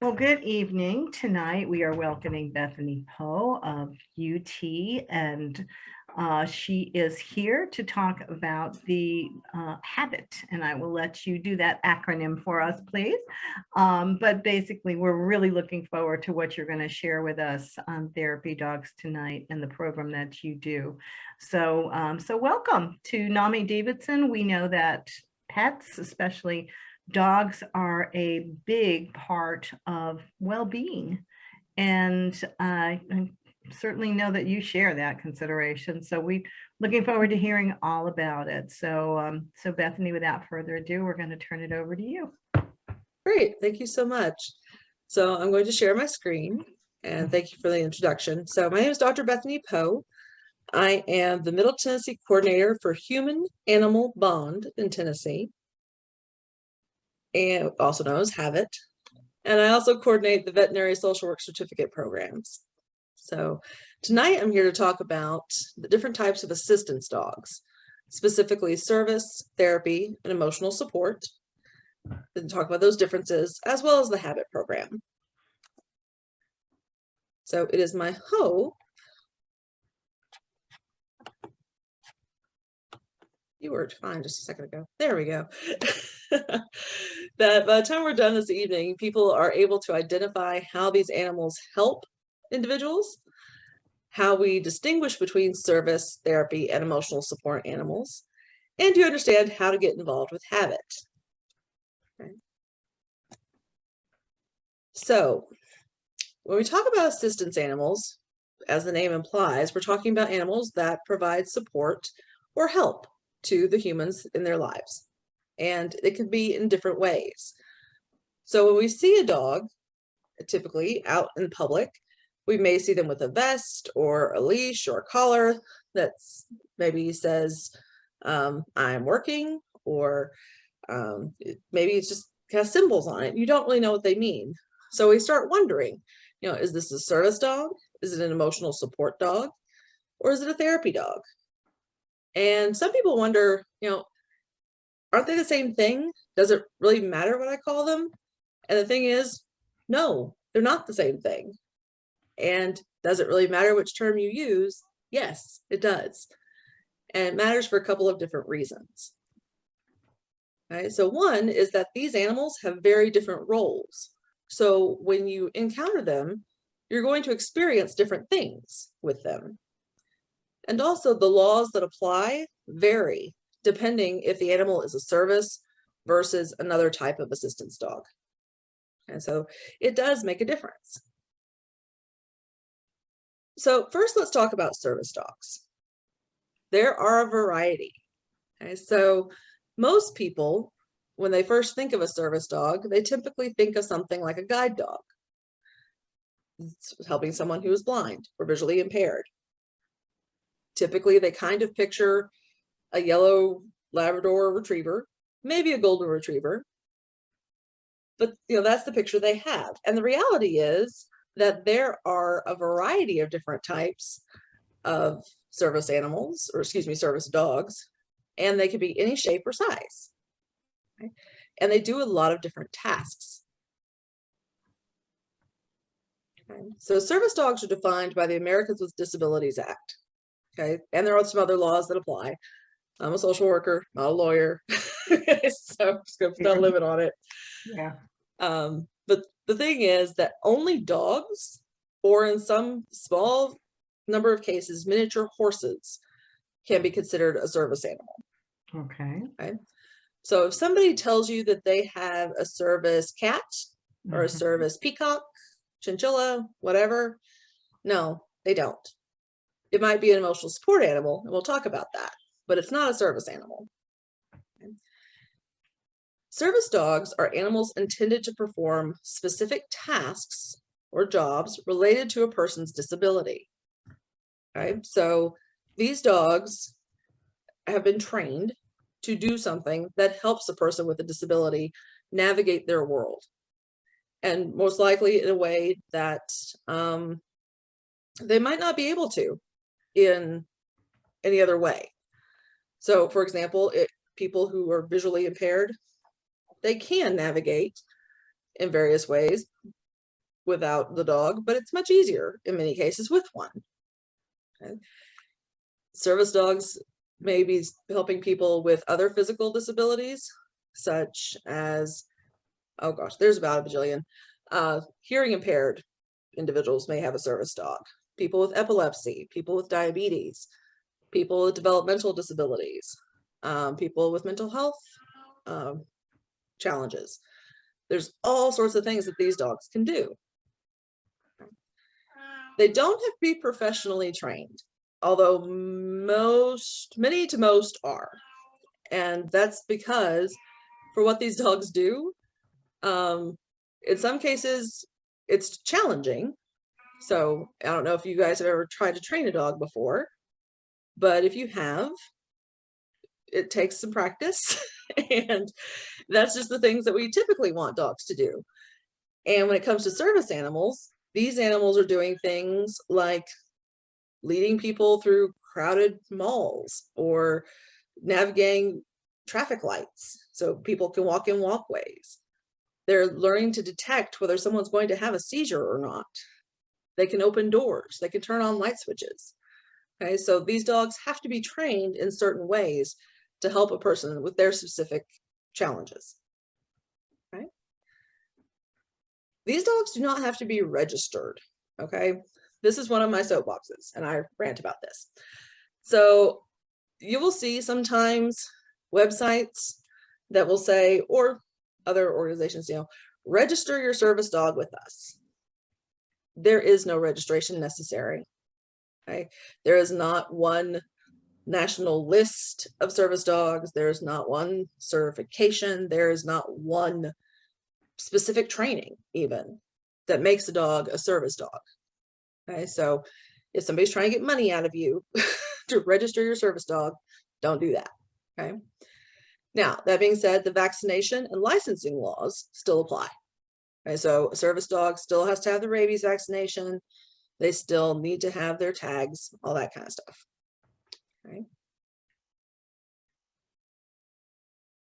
Well, good evening. Tonight we are welcoming Bethany Poe of UT, and she is here to talk about the habit. And I will let you do that acronym for us, please. But basically, we're really looking forward to what you're going to share with us on Therapy Dogs tonight and the program that you do. So welcome to NAMI Davidson. We know that pets, especially dogs, are a big part of well-being, and I certainly know that you share that consideration. So we looking forward to hearing all about it. So Bethany, without further ado, we're going to turn it over to you. Great, thank you so much. So I'm going to share my screen, and thank you for the introduction. So my name is Dr. Bethany Poe. I am the Middle Tennessee Coordinator for Human-Animal Bond in Tennessee, and also known as HAVIT. And I also coordinate the Veterinary Social Work Certificate programs. So tonight I'm here to talk about the different types of assistance dogs, specifically service, therapy, and emotional support. Then talk about those differences as well as the HAVIT program. So it is my hope you were fine just a second ago. There we go. That by the time we're done this evening, people are able to identify how these animals help individuals, how we distinguish between service, therapy, and emotional support animals, and you understand how to get involved with HAVIT. Okay. So when we talk about assistance animals, as the name implies, we're talking about animals that provide support or help to the humans in their lives. And it can be in different ways. So when we see a dog, typically out in public, we may see them with a vest or a leash or a collar that's maybe says, I'm working, or maybe it's just has symbols on it. You don't really know what they mean. So we start wondering, is this a service dog? Is it an emotional support dog? Or is it a therapy dog? And some people wonder, aren't they the same thing? Does it really matter what I call them? And the thing is, no, they're not the same thing. And does it really matter which term you use? Yes, it does. And it matters for a couple of different reasons. Right? So one is that these animals have very different roles. So when you encounter them, you're going to experience different things with them. And also the laws that apply vary depending if the animal is a service versus another type of assistance dog. And so it does make a difference. So first, let's talk about service dogs. There are a variety. Okay? So most people, when they first think of a service dog, they typically think of something like a guide dog. It's helping someone who is blind or visually impaired. Typically, they kind of picture a yellow Labrador retriever, maybe a golden retriever, but that's the picture they have. And the reality is that there are a variety of different types of service animals, or service dogs, and they can be any shape or size. Okay? And they do a lot of different tasks. Okay? So service dogs are defined by the Americans with Disabilities Act. Okay, and there are some other laws that apply. I'm a social worker, not a lawyer, so I'm just going to put a limit on it. Yeah. But the thing is that only dogs, or in some small number of cases, miniature horses, can be considered a service animal. Okay. Okay. So if somebody tells you that they have a service cat or a service peacock, chinchilla, whatever, no, they don't. It might be an emotional support animal, and we'll talk about that, but it's not a service animal. Okay. Service dogs are animals intended to perform specific tasks or jobs related to a person's disability. Okay, so these dogs have been trained to do something that helps a person with a disability navigate their world, and most likely in a way that they might not be able to in any other way. So, for example, people who are visually impaired, they can navigate in various ways without the dog, but it's much easier in many cases with one. Okay. Service dogs may be helping people with other physical disabilities, such as, oh gosh, there's about a bajillion. Hearing impaired individuals may have a service dog. People with epilepsy, people with diabetes, people with developmental disabilities, people with mental health challenges. There's all sorts of things that these dogs can do. They don't have to be professionally trained, although many to most are. And that's because for what these dogs do, in some cases, it's challenging. So I don't know if you guys have ever tried to train a dog before, but if you have, it takes some practice. And that's just the things that we typically want dogs to do. And when it comes to service animals, these animals are doing things like leading people through crowded malls or navigating traffic lights so people can walk in walkways. They're learning to detect whether someone's going to have a seizure or not. They can open doors. They can turn on light switches. Okay, so these dogs have to be trained in certain ways to help a person with their specific challenges. Right? These dogs do not have to be registered. Okay, this is one of my soapboxes, and I rant about this. So you will see sometimes websites that will say, or other organizations, register your service dog with us. There is no registration necessary. Okay, there is not one national list of service dogs. There's not one certification. There is not one specific training even that makes a dog a service dog. Okay, so if somebody's trying to get money out of you to register your service dog, don't do that. Okay. Now, that being said, the vaccination and licensing laws still apply. Okay, so a service dog still has to have the rabies vaccination. They still need to have their tags, all that kind of stuff. Okay.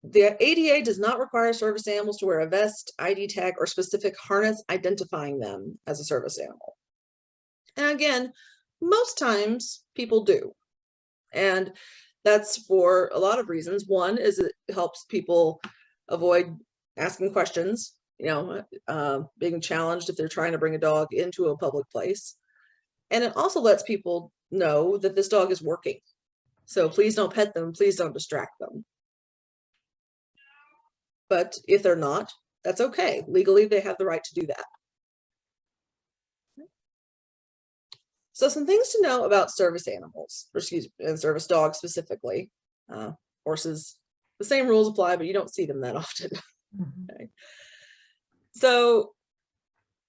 The ADA does not require service animals to wear a vest, ID tag, or specific harness identifying them as a service animal. And again, most times people do. And that's for a lot of reasons. One is it helps people avoid asking questions, being challenged if they're trying to bring a dog into a public place. And it also lets people know that this dog is working. So please don't pet them, please don't distract them. But if they're not, that's okay. Legally, they have the right to do that. So some things to know about service animals, and service dogs specifically. Horses, the same rules apply, but you don't see them that often. Okay. So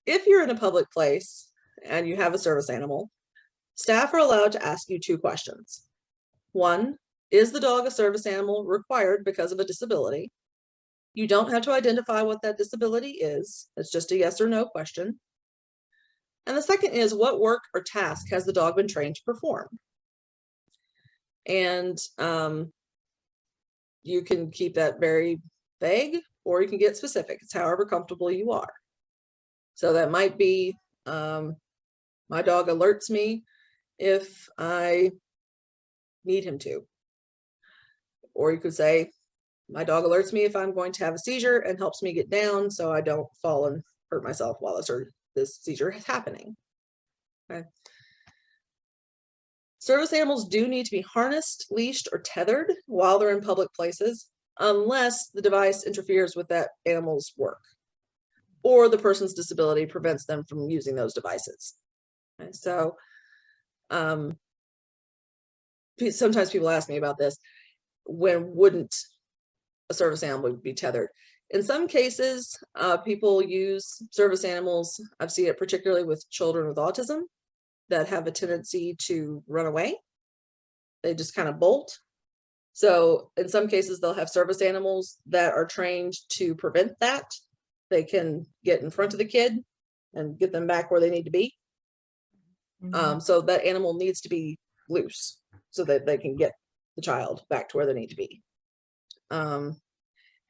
if you're in a public place and you have a service animal, staff are allowed to ask you 2 questions. 1, is the dog a service animal required because of a disability? You don't have to identify what that disability is. It's just a yes or no question. And the second is, what work or task has the dog been trained to perform? And you can keep that very vague, or you can get specific. It's however comfortable you are. So that might be, my dog alerts me if I need him to. Or you could say, my dog alerts me if I'm going to have a seizure and helps me get down so I don't fall and hurt myself while this seizure is happening. Okay. Service animals do need to be harnessed, leashed, or tethered while they're in public places, unless the device interferes with that animal's work, or the person's disability prevents them from using those devices. Okay. So sometimes people ask me about this. When wouldn't a service animal be tethered? In some cases, people use service animals. I've seen it particularly with children with autism that have a tendency to run away. They just kind of bolt. So in some cases, they'll have service animals that are trained to prevent that. They can get in front of the kid and get them back where they need to be. So that animal needs to be loose so that they can get the child back to where they need to be.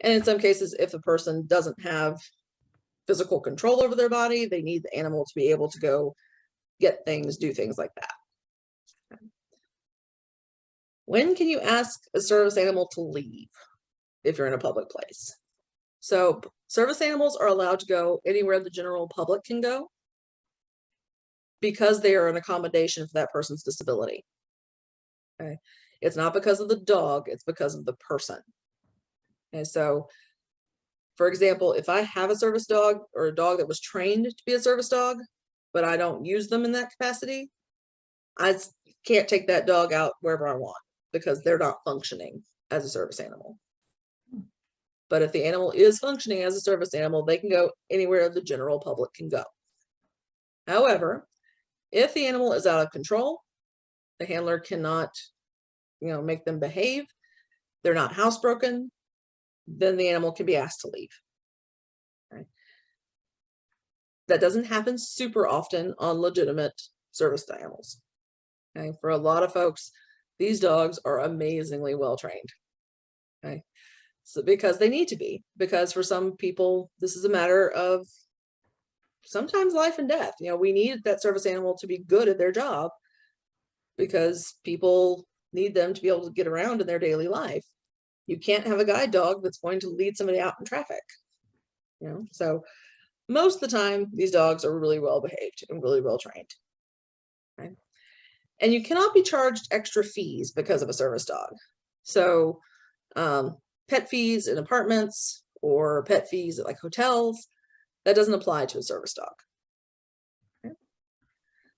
And in some cases, if the person doesn't have physical control over their body. They need the animal to be able to go get things, do things like that. When can you ask a service animal to leave if you're in a public place? So service animals are allowed to go anywhere the general public can go because they are an accommodation for that person's disability. Okay. It's not because of the dog, it's because of the person. And so, for example, if I have a service dog or a dog that was trained to be a service dog, but I don't use them in that capacity, I can't take that dog out wherever I want because they're not functioning as a service animal. But if the animal is functioning as a service animal, they can go anywhere the general public can go. However, if the animal is out of control, the handler cannot, make them behave, they're not housebroken, then the animal can be asked to leave. Okay. That doesn't happen super often on legitimate service animals. Okay. For a lot of folks, these dogs are amazingly well trained. Okay. So because they need to be, because for some people, this is a matter of sometimes life and death. We need that service animal to be good at their job because people need them to be able to get around in their daily life. You can't have a guide dog that's going to lead somebody out in traffic. So most of the time, these dogs are really well behaved and really well trained. Okay? And you cannot be charged extra fees because of a service dog. So pet fees in apartments or pet fees at like hotels, that doesn't apply to a service dog. Okay.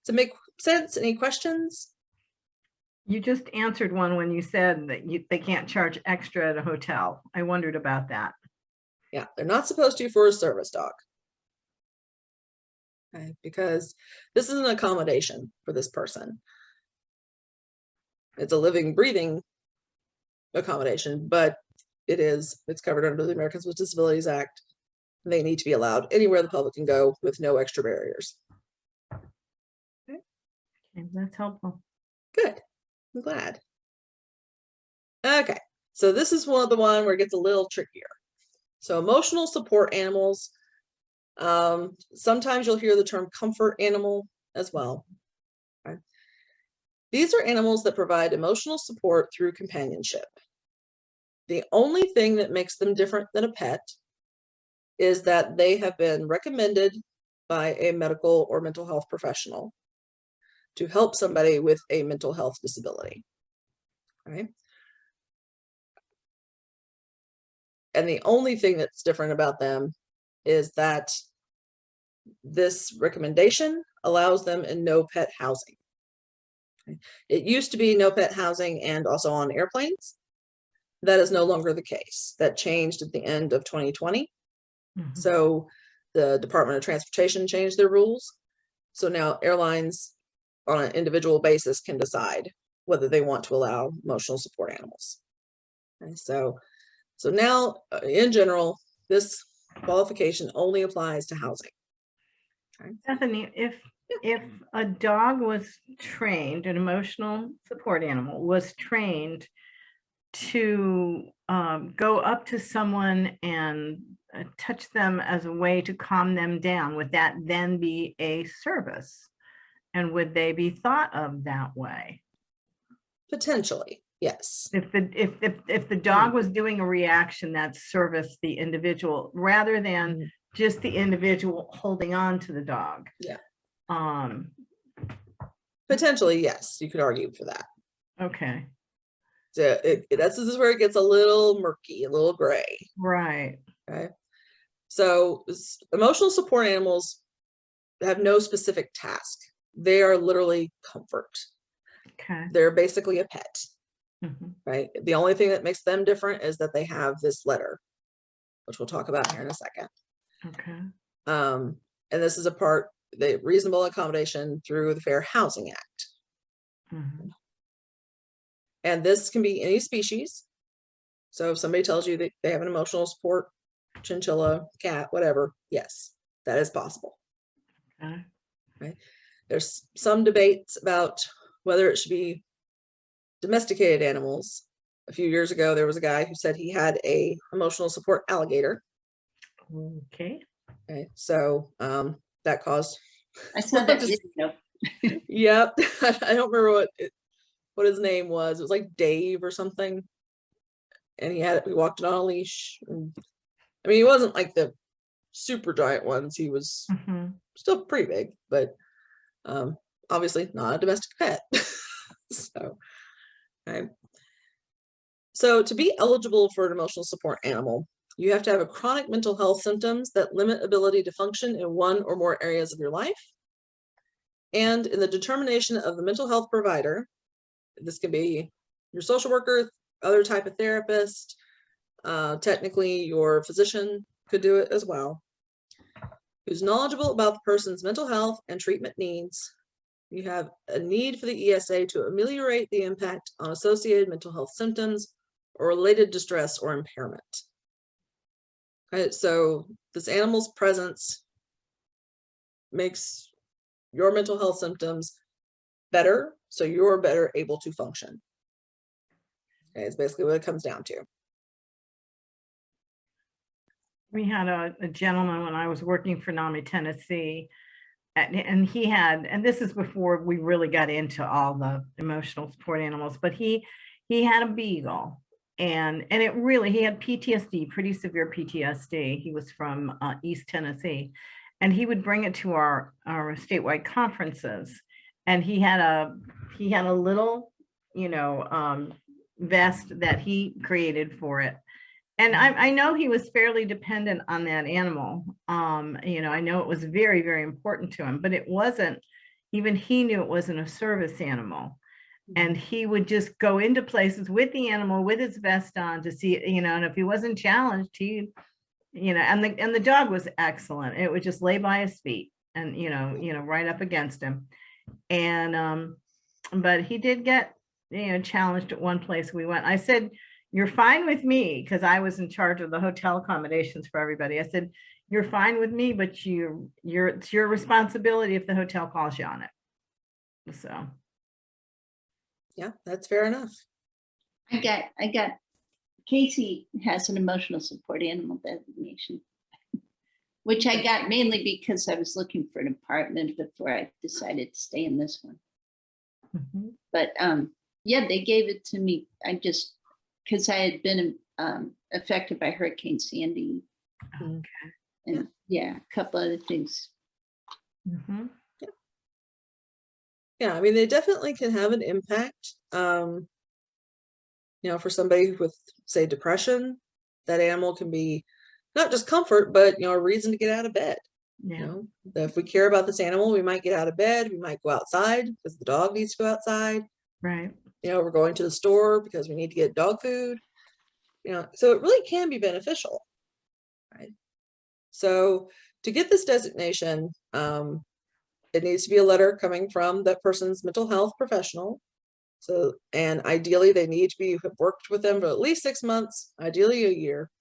Does it make sense? Any questions? You just answered one when you said that they can't charge extra at a hotel. I wondered about that. Yeah, they're not supposed to for a service dog. Okay, because this is an accommodation for this person. It's a living, breathing accommodation, but it's covered under the Americans with Disabilities Act. They need to be allowed anywhere the public can go with no extra barriers. Okay, that's helpful. Good. I'm glad. Okay, so this is the one where it gets a little trickier. So emotional support animals. Sometimes you'll hear the term comfort animal as well. Okay. These are animals that provide emotional support through companionship. The only thing that makes them different than a pet is that they have been recommended by a medical or mental health professional to help somebody with a mental health disability. Okay. And the only thing that's different about them is that this recommendation allows them in no pet housing. Okay. It used to be no pet housing and also on airplanes. That is no longer the case. That changed at the end of 2020. Mm-hmm. So the Department of Transportation changed their rules. So now airlines on an individual basis can decide whether they want to allow emotional support animals. Okay, so now in general, this qualification only applies to housing. Okay. Bethany, if a dog was trained, an emotional support animal was trained to go up to someone and touch them as a way to calm them down, would that then be a service? And would they be thought of that way? Potentially, yes. If the dog was doing a reaction that serviced the individual rather than just the individual holding on to the dog. Yeah. Potentially, yes, you could argue for that. Okay. So this is where it gets a little murky, a little gray. Right. Okay. So emotional support animals have no specific task. They are literally comfort. Okay. They're basically a pet. Mm-hmm. Right. The only thing that makes them different is that they have this letter, which we'll talk about here in a second. Okay. And this is the reasonable accommodation through the Fair Housing Act. Mm-hmm. And this can be any species. So if somebody tells you that they have an emotional support chinchilla, cat, whatever, yes, that is possible. Okay. Right. There's some debates about whether it should be domesticated animals. A few years ago, there was a guy who said he had a emotional support alligator. Okay. Okay, so that caused. I saw that video. Yep, I don't remember what his name was. It was like Dave or something, and we walked it on a leash. I mean, he wasn't like the super giant ones. He was still pretty big, but obviously not a domestic pet. So, okay. So to be eligible for an emotional support animal, you have to have a chronic mental health symptoms that limit ability to function in one or more areas of your life. And in the determination of the mental health provider, this can be your social worker, other type of therapist, technically your physician could do it as well, who's knowledgeable about the person's mental health and treatment needs. You have a need for the ESA to ameliorate the impact on associated mental health symptoms or related distress or impairment. Right, so this animal's presence makes your mental health symptoms better, so you're better able to function. Okay, it's basically what it comes down to. We had a gentleman when I was working for NAMI, Tennessee, and he had, and this is before we really got into all the emotional support animals, but he had a beagle, and it really, he had PTSD, pretty severe PTSD. He was from East Tennessee, and he would bring it to our statewide conferences, and he had a little, you know, vest that he created for it. And I know he was fairly dependent on that animal. You know, I know it was very, very important to him, but it wasn't, even he knew it wasn't a service animal. And he would just go into places with the animal, with his vest on to see, you know, and if he wasn't challenged, he, you know, and the dog was excellent. It would just lay by his feet and, you know, right up against him. And, but he did get, you know, challenged at one place we went. I said, "You're fine with me," because I was in charge of the hotel accommodations for everybody. I said, "You're fine with me, but it's your responsibility if the hotel calls you on it." So yeah, that's fair enough. I got Casey has an emotional support animal designation, which I got mainly because I was looking for an apartment before I decided to stay in this one. But yeah, they gave it to me. I just, because I had been affected by Hurricane Sandy. okay. And yeah, a couple other things. Yeah, I mean, they definitely can have an impact. You know, for somebody with, say, depression, that animal can be not just comfort, but, you know, a reason to get out of bed. Yeah. You know, if we care about this animal, we might get out of bed, we might go outside because the dog needs to go outside. Right. You know, we're going to the store because we need to get dog food. You know, so it really can be beneficial. Right. So to get this designation, it needs to be a letter coming from that person's mental health professional. So, and ideally they need to have worked with them for at least 6 months, ideally a year.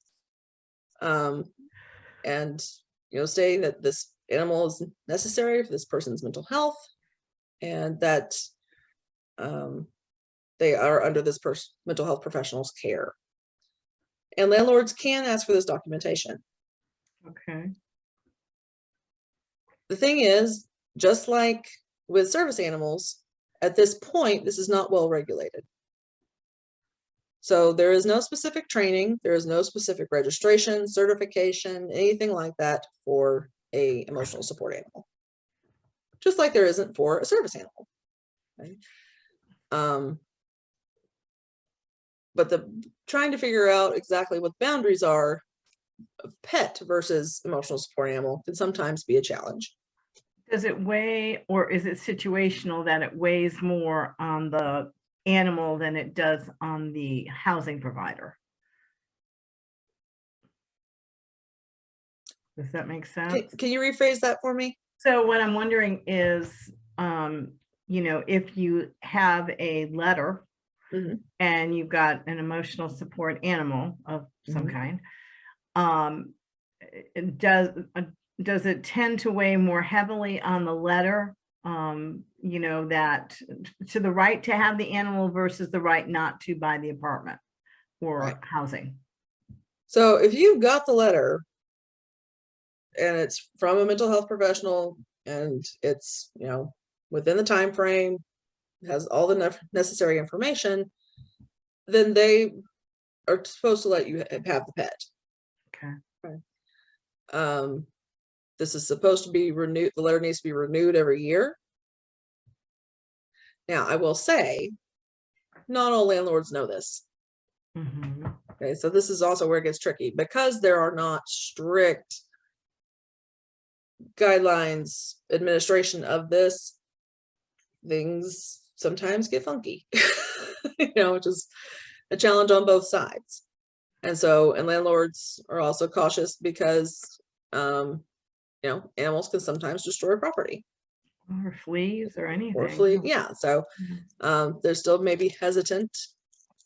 And, you know, saying that this animal is necessary for this person's mental health and that they are under this mental health professional's care. And landlords can ask for this documentation. Okay. The thing is, just like with service animals, at this point, this is not well regulated. So there is no specific training, there is no specific registration, certification, anything like that for an emotional support animal. Just like there isn't for a service animal. Right? But trying to figure out exactly what the boundaries are of pet versus emotional support animal can sometimes be a challenge. Does it weigh, or is it situational that it weighs more on the animal than it does on the housing provider? Does that make sense? Can you rephrase that for me? So what I'm wondering is, you know, if you have a letter and you've got an emotional support animal of some kind, does it tend to weigh more heavily on the letter, you know, that to the right to have the animal versus the right not to buy the apartment or housing? So if you got the letter and it's from a mental health professional, and it's, you know, within the time frame, has all the necessary information, then they are supposed to let you have the pet. Okay. This is supposed to be renewed. The letter needs to be renewed every year. Now, I will say, not all landlords know this. Mhm. Okay, so this is also where it gets tricky, because there are not strict guidelines, administration of this. Things sometimes get funky, you know, which is a challenge on both sides. And so, and landlords are also cautious because, you know, animals can sometimes destroy property. Or fleas or anything. Or flea, yeah. So they're still maybe hesitant,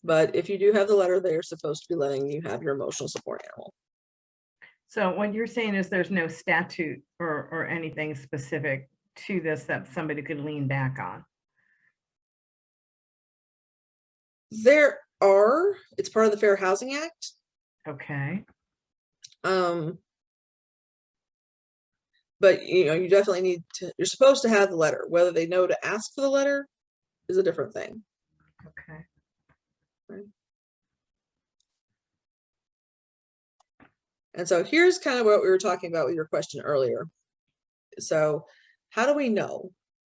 but if you do have the letter, they are supposed to be letting you have your emotional support animal. So what you're saying is there's no statute or anything specific to this that somebody could lean back on? There are, it's part of the Fair Housing Act. Okay. But you know, you definitely need to, you're supposed to have the letter. Whether they know to ask for the letter is a different thing. Okay. Right. And so here's kind of what we were talking about with your question earlier. So how do we know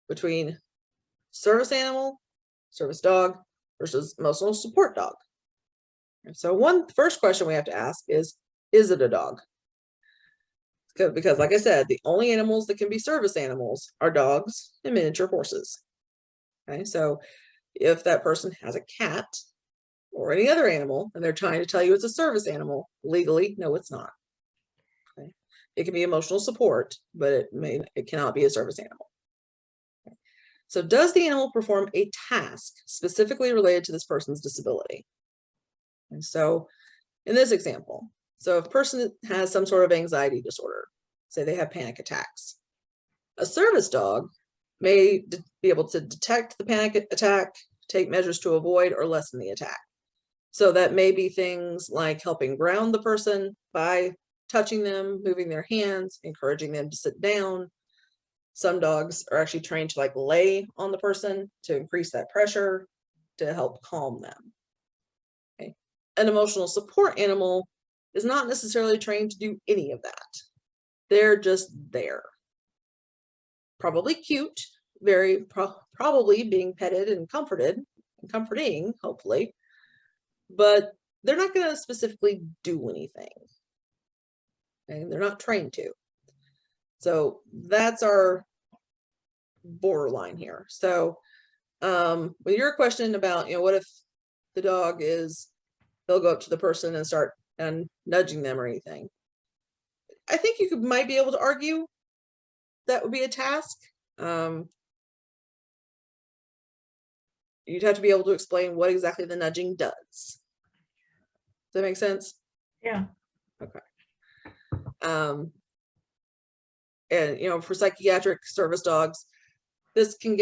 between service animal, service dog versus emotional support dog? And so first question we have to ask is it a dog? Because like I said, the only animals that can be service animals are dogs and miniature horses. Okay, so if that person has a cat or any other animal and they're trying to tell you it's a service animal, legally, no, it's not. Okay. It can be emotional support, but it cannot be a service animal. Okay. So does the animal perform a task specifically related to this person's disability? And so in this example, so if a person has some sort of anxiety disorder, say they have panic attacks, a service dog may be able to detect the panic attack, take measures to avoid or lessen the attack. So that may be things like helping ground the person by touching them, moving their hands, encouraging them to sit down. Some dogs are actually trained to like lay on the person to increase that pressure to help calm them. Okay. An emotional support animal is not necessarily trained to do any of that. They're just there. Probably cute, very probably being petted and comforted, and comforting, hopefully, but they're not going to specifically do anything. And they're not trained to. So that's our borderline here. So with your question about, you know, what if the dog is, they'll go up to the person and start nudging them or anything. I think you might be able to argue that would be a task. You'd have to be able to explain what exactly the nudging does. Does that make sense? Yeah. Okay. And you know, for psychiatric service dogs, this can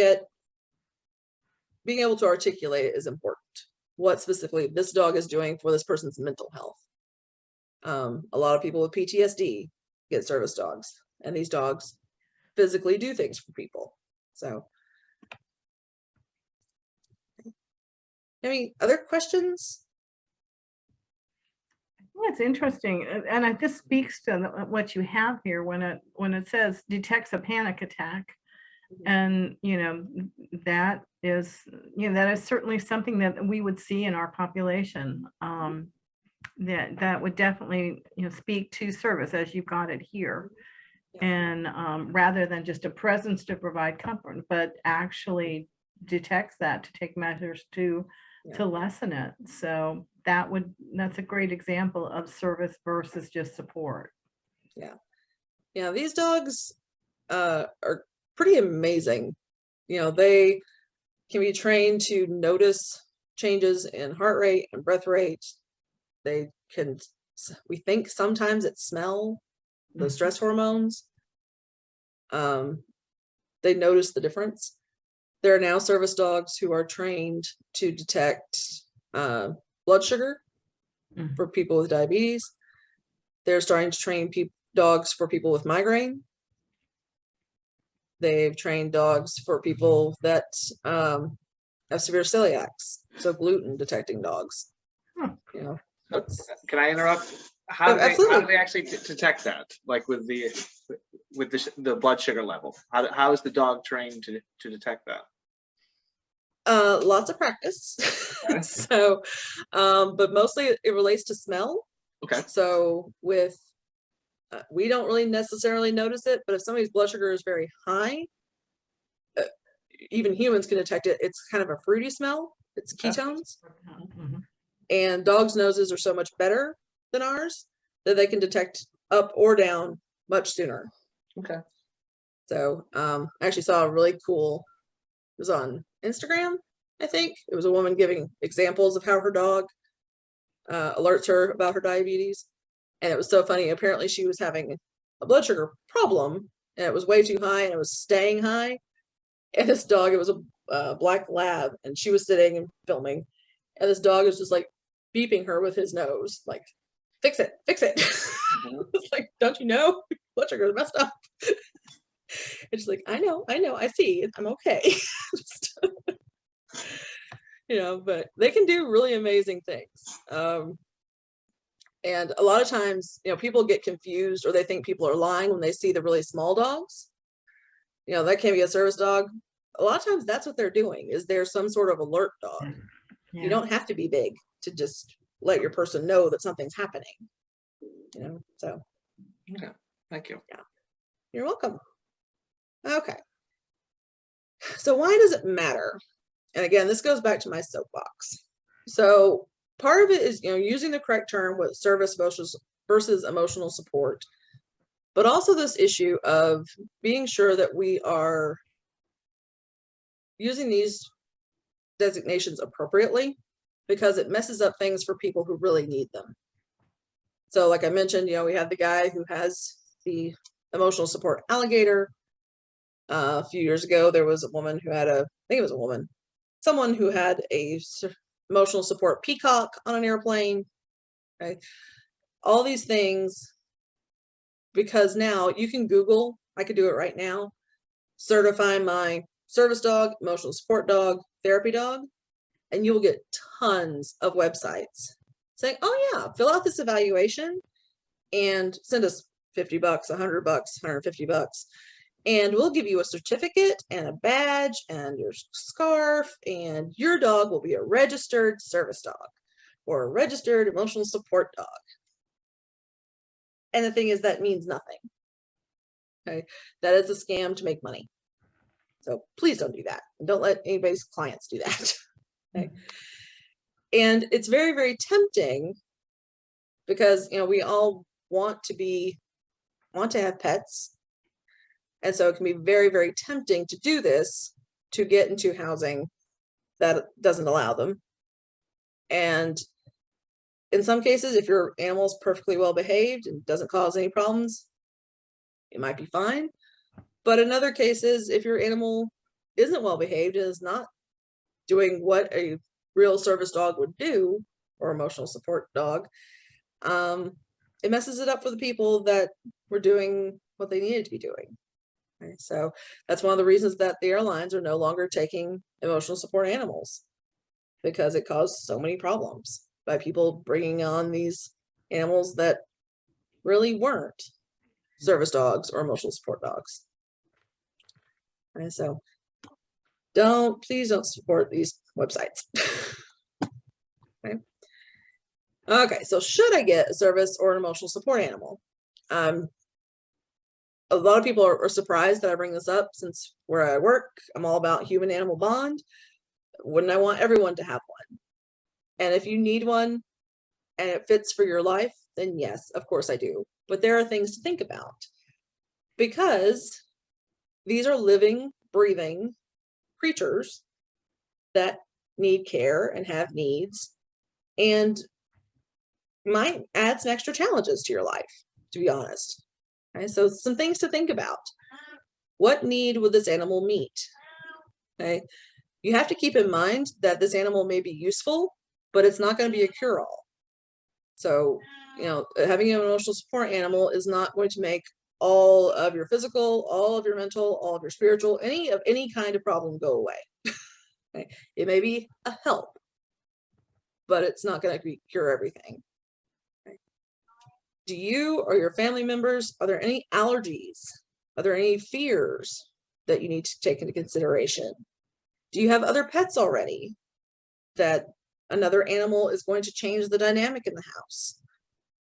being able to articulate it is important. What specifically this dog is doing for this person's mental health. A lot of people with PTSD get service dogs, and these dogs physically do things for people. So, any other questions? Well, it's interesting, and this speaks to what you have here when it says detects a panic attack, and you know that is certainly something that we would see in our population. That would definitely speak to service as you've got it here, and rather than just a presence to provide comfort, but actually detects that to take measures to lessen it. So that's a great example of service versus just support. Yeah, these dogs are pretty amazing. You know, they can be trained to notice changes in heart rate and breath rate. They can, we think sometimes it smell the stress hormones. They notice the difference. There are now service dogs who are trained to detect blood sugar for people with diabetes. They're starting to train dogs for people with migraine. They've trained dogs for people that have severe celiacs, so gluten detecting dogs. You know, Can I interrupt? How do absolutely. they actually detect that? Like with the blood sugar level? How is the dog trained to detect that? Lots of practice. So, but mostly it relates to smell. Okay. So with, we don't really necessarily notice it, but if somebody's blood sugar is very high, even humans can detect it. It's kind of a fruity smell. It's ketones. Mhm. And dogs' noses are so much better than ours that they can detect up or down much sooner. Okay. So I actually saw a really cool, it was on Instagram, I think. It was a woman giving examples of how her dog alerts her about her diabetes. And it was so funny. Apparently she was having a blood sugar problem and it was way too high and it was staying high. And this dog, it was a black lab, and she was sitting and filming. And this dog was just like beeping her with his nose, like, fix it, fix it. It's like, don't you know? Blood sugar is messed up. And she's like, I know, I see, I'm okay. Just, you know, but they can do really amazing things. And a lot of times, you know, people get confused or they think people are lying when they see the really small dogs. You know, that can be a service dog. A lot of times that's what they're doing, is they're some sort of alert dog. Yeah. You don't have to be big to just let your person know that something's happening. You know, so. Okay. Thank you. Yeah. You're welcome. Okay. So why does it matter? And again, this goes back to my soapbox. So part of it is, you know, using the correct term with service versus emotional support, but also this issue of being sure that we are using these designations appropriately, because it messes up things for people who really need them. So like I mentioned, you know, we had the guy who has the emotional support alligator. A few years ago, there was a woman who had I think it was a woman, someone who had a emotional support peacock on an airplane. Okay. All these things, because now you can Google, I could do it right now, certify my service dog, emotional support dog, therapy dog, and you will get tons of websites saying, oh yeah, fill out this evaluation and send us $50, $100, $150, and we'll give you a certificate and a badge and your scarf, and your dog will be a registered service dog or a registered emotional support dog. And the thing is, that means nothing. Okay, that is a scam to make money. So please don't do that. And don't let anybody's clients do that. Okay. And it's very, very tempting, because, you know, we all want to have pets. And so it can be very, very tempting to do this, to get into housing that doesn't allow them. And in some cases, if your animal's perfectly well behaved and doesn't cause any problems, it might be fine. But in other cases, if your animal isn't well behaved and is not doing what a real service dog would do, or emotional support dog, it messes it up for the people that were doing what they needed to be doing. Okay, so that's one of the reasons that the airlines are no longer taking emotional support animals, because it caused so many problems by people bringing on these animals that really weren't service dogs or emotional support dogs. And so please don't support these websites. Okay. Okay, so should I get a service or an emotional support animal? A lot of people are surprised that I bring this up, since where I work, I'm all about human animal bond. Wouldn't I want everyone to have one? And if you need one and it fits for your life, then yes, of course I do. But there are things to think about, because these are living, breathing creatures that need care and have needs, and might add some extra challenges to your life, to be honest. Okay, so some things to think about. What need would this animal meet? Okay, you have to keep in mind that this animal may be useful, but it's not going to be a cure-all. So, having an emotional support animal is not going to make all of your physical, all of your mental, all of your spiritual, any kind of problem go away. Okay? It may be a help, but it's not going to cure everything. Okay? Do you or your family members, are there any allergies? Are there any fears that you need to take into consideration? Do you have other pets already that another animal is going to change the dynamic in the house?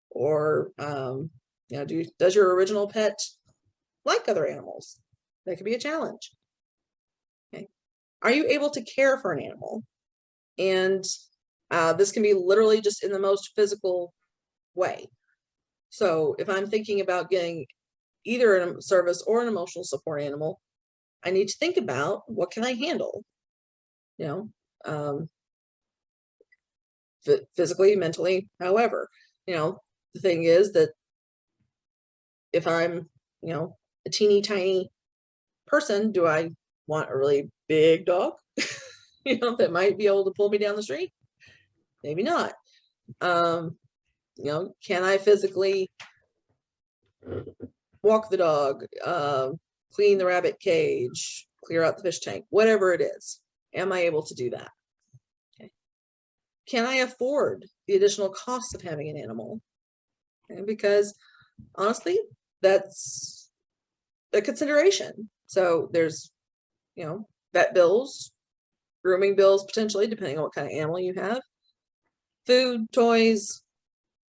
Or, does your original pet like other animals? That could be a challenge. Okay. Are you able to care for an animal? And this can be literally just in the most physical way. So if I'm thinking about getting either a service or an emotional support animal, I need to think about what can I handle? Physically, mentally, however, the thing is that if I'm, a teeny tiny person, do I want a really big dog, that might be able to pull me down the street? Maybe not. Can I physically walk the dog, clean the rabbit cage, clear out the fish tank, whatever it is? Am I able to do that? Okay. Can I afford the additional costs of having an animal? Okay, because honestly, that's a consideration. So there's, vet bills, grooming bills, potentially, depending on what kind of animal you have, food, toys,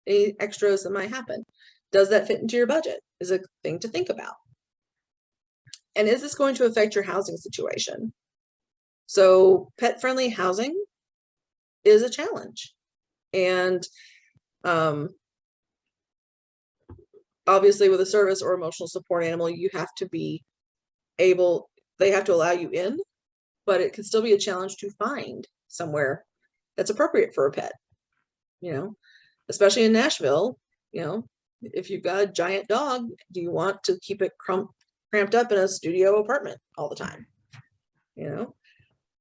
any extras that might happen. Does that fit into your budget? Is a thing to think about. And is this going to affect your housing situation? So pet-friendly housing is a challenge. And obviously with a service or emotional support animal, you have to be able, they have to allow you in, but it can still be a challenge to find somewhere that's appropriate for a pet, especially in Nashville. If you've got a giant dog, do you want to keep it cramped up in a studio apartment all the time?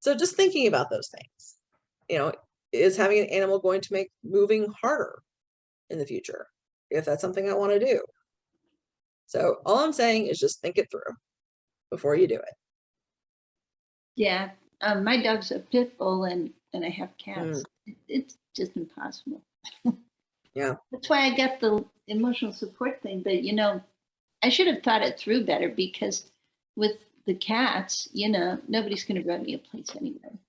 So just thinking about those things, is having an animal going to make moving harder in the future, if that's something I want to do? So all I'm saying is just think it through before you do it. Yeah, my dog's a pit bull and I have cats. It's just impossible. Yeah. That's why I got the emotional support thing. But, I should have thought it through better, because with the cats, nobody's going to run me a place anyway.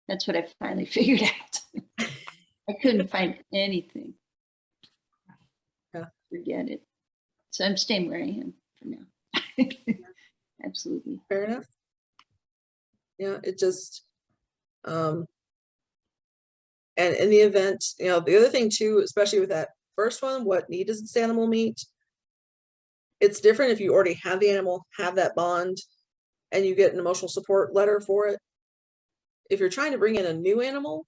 That's what I finally figured out. I couldn't find anything. Yeah. Forget it. So I'm staying where I am for now. Absolutely. Fair enough. Yeah, it just, and in the event, the other thing too, especially with that first one, what need does this animal meet? It's different if you already have the animal, have that bond, and you get an emotional support letter for it. If you're trying to bring in a new animal,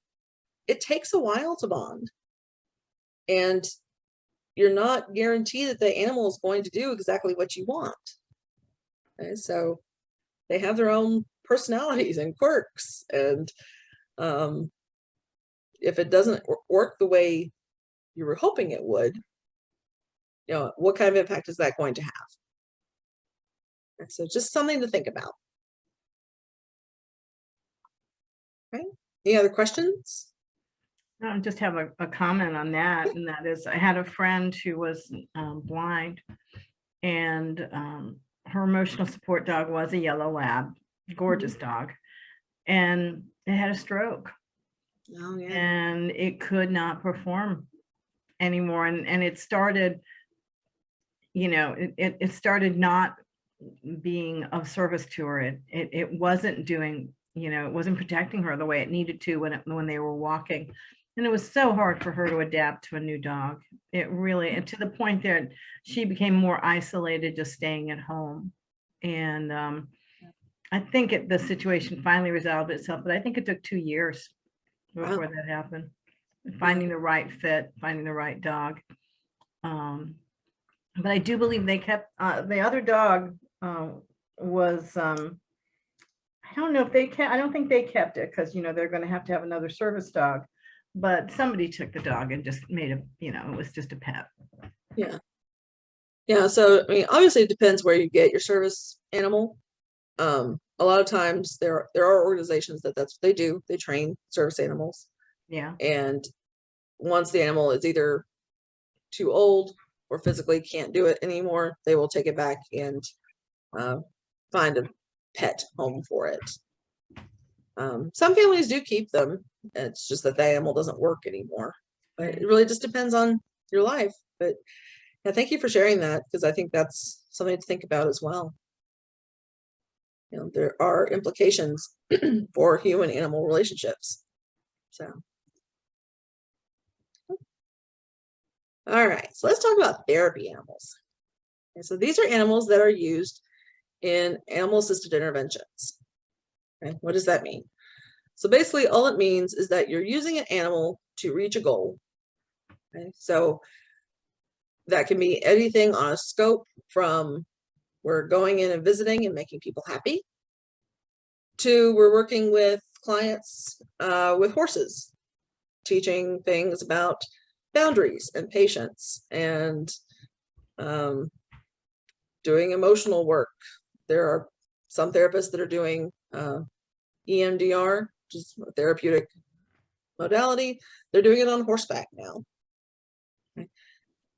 it takes a while to bond. And you're not guaranteed that the animal is going to do exactly what you want. Okay, so they have their own personalities and quirks. And if it doesn't work the way you were hoping it would, what kind of impact is that going to have? And so just something to think about. Okay. Any other questions? I just have a comment on that, and that is, I had a friend who was blind, and her emotional support dog was a yellow lab, gorgeous dog, and it had a stroke. Oh, yeah. And it could not perform anymore, and it started, it started not being of service to her. It wasn't doing, it wasn't protecting her the way it needed to when they were walking. And it was so hard for her to adapt to a new dog. It really, and to the point that she became more isolated, just staying at home. And I think the situation finally resolved itself, but I think it took 2 years before that happened. Finding the right fit, finding the right dog. But I do believe they kept the other dog was I don't know if they kept, I don't think they kept it, because they're going to have another service dog. but somebody took the dog and just made a, it was just a pet. Yeah. Yeah. So, I mean, obviously it depends where you get your service animal. A lot of times there are organizations that's what they do. They train service animals. Yeah. And once the animal is either too old or physically can't do it anymore, they will take it back and find a pet home for it. Some families do keep them. It's just that the animal doesn't work anymore. But it really just depends on your life. But yeah, thank you for sharing that, because I think that's something to think about as well. There are implications for human animal relationships. So, all right, so let's talk about therapy animals. Okay, so these are animals that are used in animal assisted interventions. Okay, what does that mean? So basically all it means is that you're using an animal to reach a goal. Okay, so that can be anything on a scope from we're going in and visiting and making people happy, to we're working with clients with horses, teaching things about boundaries and patience, and doing emotional work. There are some therapists that are doing EMDR, which is a therapeutic modality. They're doing it on horseback now. Okay.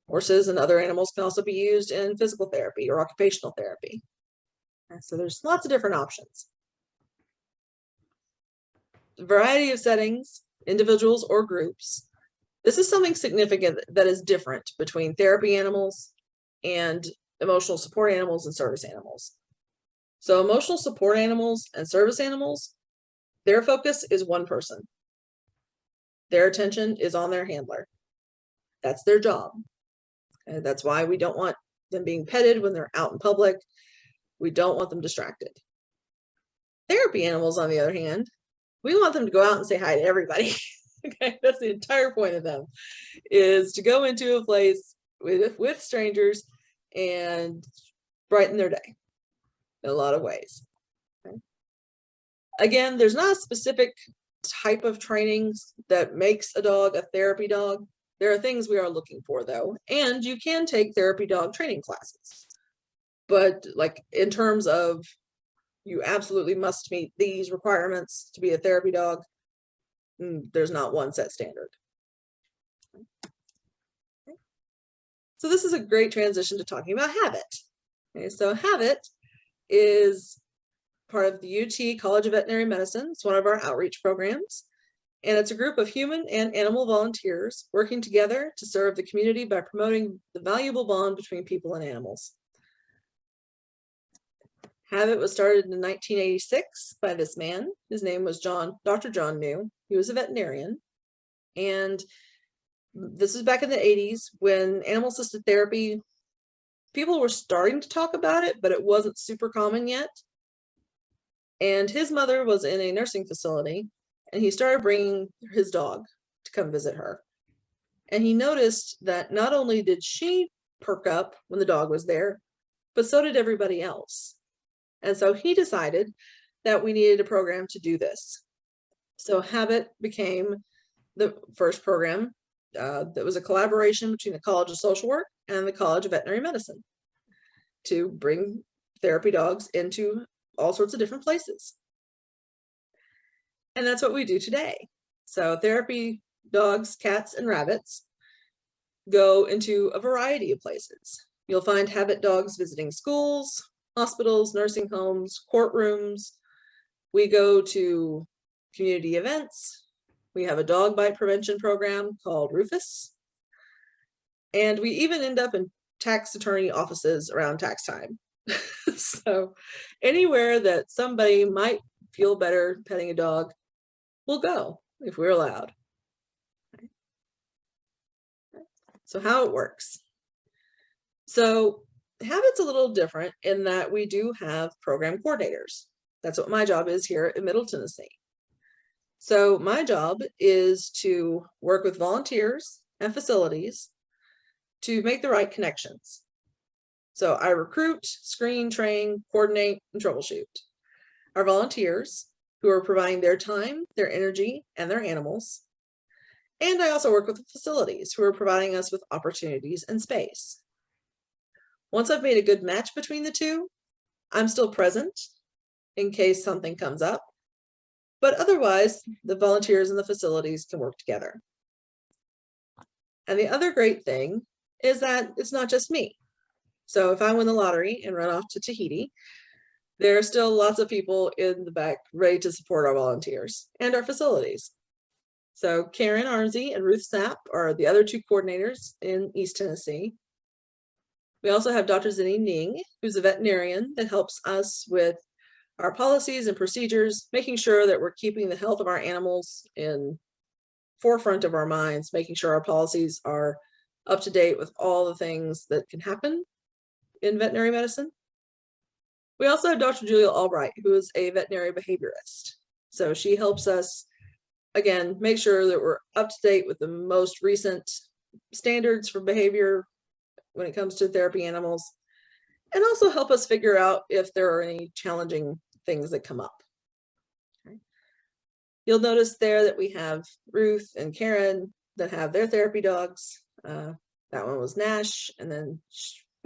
Horses and other animals can also be used in physical therapy or occupational therapy. Okay. So there's lots of different options. A variety of settings, individuals or groups. This is something significant that is different between therapy animals and emotional support animals and service animals. So emotional support animals and service animals, their focus is one person. Their attention is on their handler. That's their job. And that's why we don't want them being petted when they're out in public. We don't want them distracted. Therapy animals, on the other hand, we want them to go out and say hi to everybody. Okay, that's the entire point of them, is to go into a place with strangers and brighten their day in a lot of ways. Okay. Again, there's not a specific type of training that makes a dog a therapy dog. There are things we are looking for, though, and you can take therapy dog training classes. But like in terms of you absolutely must meet these requirements to be a therapy dog, there's not one set standard. Okay. So this is a great transition to talking about habit. Okay, so habit is part of the UT College of Veterinary Medicine. It's one of our outreach programs, and it's a group of human and animal volunteers working together to serve the community by promoting the valuable bond between people and animals. Habit was started in 1986 by this man. His name was Dr. John New. He was a veterinarian. And this was back in the 80s when animal assisted therapy, people were starting to talk about it, but it wasn't super common yet. And his mother was in a nursing facility, and he started bringing his dog to come visit her. And he noticed that not only did she perk up when the dog was there, but so did everybody else. And so he decided that we needed a program to do this. So Habit became the first program that was a collaboration between the College of Social Work and the College of Veterinary Medicine to bring therapy dogs into all sorts of different places. And that's what we do today. So therapy dogs, cats, and rabbits go into a variety of places. You'll find Habit dogs visiting schools, hospitals, nursing homes, courtrooms. We go to community events. We have a dog bite prevention program called Rufus. And we even end up in tax attorney offices around tax time. So anywhere that somebody might feel better petting a dog, we'll go if we're allowed. So how it works. So Habit's a little different in that we do have program coordinators. That's what my job is here in Middle Tennessee. So my job is to work with volunteers and facilities to make the right connections. So I recruit, screen, train, coordinate, and troubleshoot. Our volunteers, who are providing their time, their energy, and their animals, And I also work with the facilities who are providing us with opportunities and space. Once I've made a good match between the two, I'm still present in case something comes up, but otherwise the volunteers and the facilities can work together. And the other great thing is that it's not just me. So if I win the lottery and run off to Tahiti, there are still lots of people in the back ready to support our volunteers and our facilities. So Karen Armsey and Ruth Sapp are the other two coordinators in East Tennessee. We also have Dr. Zinni Ning, who's a veterinarian that helps us with our policies and procedures, making sure that we're keeping the health of our animals in forefront of our minds, making sure our policies are up to date with all the things that can happen in veterinary medicine. We also have Dr. Julia Albright, who is a veterinary behaviorist. So she helps us, again, make sure that we're up to date with the most recent standards for behavior when it comes to therapy animals, and also help us figure out if there are any challenging things that come up. Okay. You'll notice there that we have Ruth and Karen that have their therapy dogs. That one was Nash, and then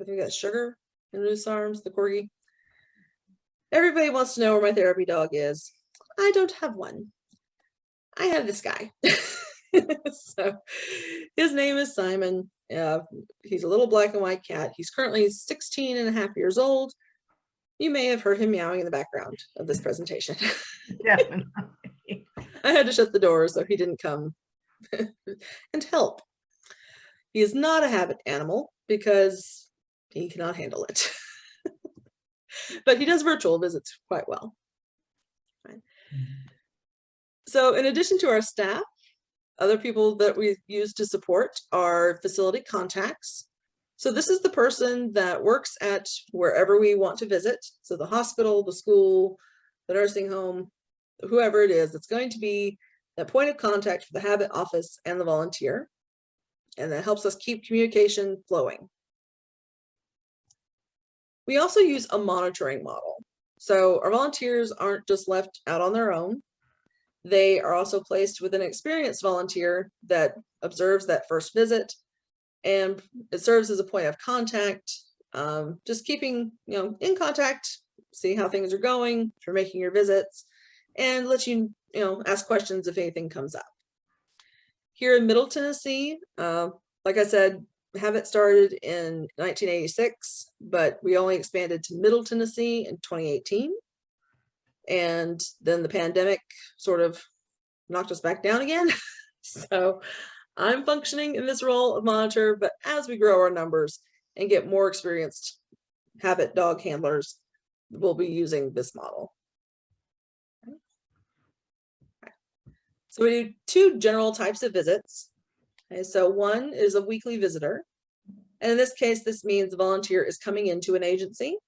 I think that's Sugar in Ruth's arms, the corgi. Everybody wants to know where my therapy dog is. I don't have one. I have this guy. So his name is Simon. He's a little black and white cat. He's currently 16 and a half years old. You may have heard him meowing in the background of this presentation. Definitely. I had to shut the door so he didn't come and help. He is not a habit animal because he cannot handle it. But he does virtual visits quite well. Right. So in addition to our staff, other people that we use to support are facility contacts. So this is the person that works at wherever we want to visit. So the hospital, the school, the nursing home, whoever it is, it's going to be that point of contact for the habit office and the volunteer. And that helps us keep communication flowing. We also use a monitoring model. So our volunteers aren't just left out on their own. They are also placed with an experienced volunteer that observes that first visit, and it serves as a point of contact, just keeping in contact, see how things are going, if you're making your visits, and let you ask questions if anything comes up. Here in Middle Tennessee, like I said, Habit started in 1986, but we only expanded to Middle Tennessee in 2018. And then the pandemic sort of knocked us back down again. So I'm functioning in this role of monitor, but as we grow our numbers and get more experienced habit dog handlers, we'll be using this model. Okay. So we do two general types of visits. Okay, so one is a weekly visitor. And in this case, this means the volunteer is coming into an agency.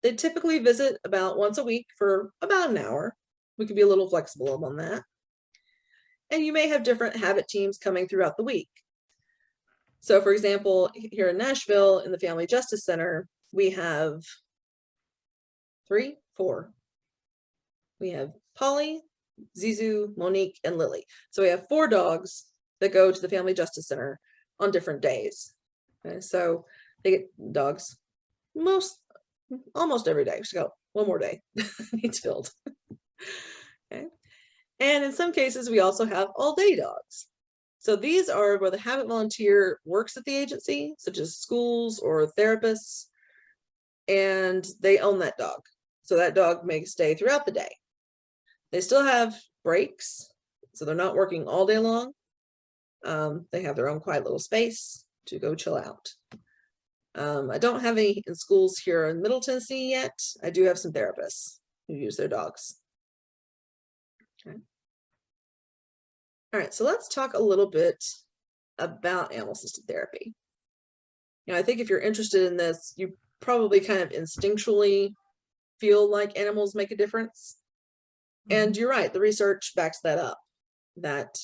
They typically visit about once a week for about an hour. We can be a little flexible on that. And you may have different habit teams coming throughout the week. So for example, here in Nashville, in the Family Justice Center, we have four. We have Polly, Zizu, Monique, and Lily. So we have 4 dogs that go to the Family Justice Center on different days. Okay, so they get dogs almost every day. We should go one more day. Needs filled. Okay. And in some cases, we also have all-day dogs. So these are where the habit volunteer works at the agency, such as schools or therapists, and they own that dog. So that dog may stay throughout the day. They still have breaks, so they're not working all day long. They have their own quiet little space to go chill out. I don't have any in schools here in Middle Tennessee yet. I do have some therapists who use their dogs. Okay. All right, so let's talk a little bit about animal-assisted therapy. I think if you're interested in this, you probably kind of instinctually feel like animals make a difference. And you're right, the research backs that up, that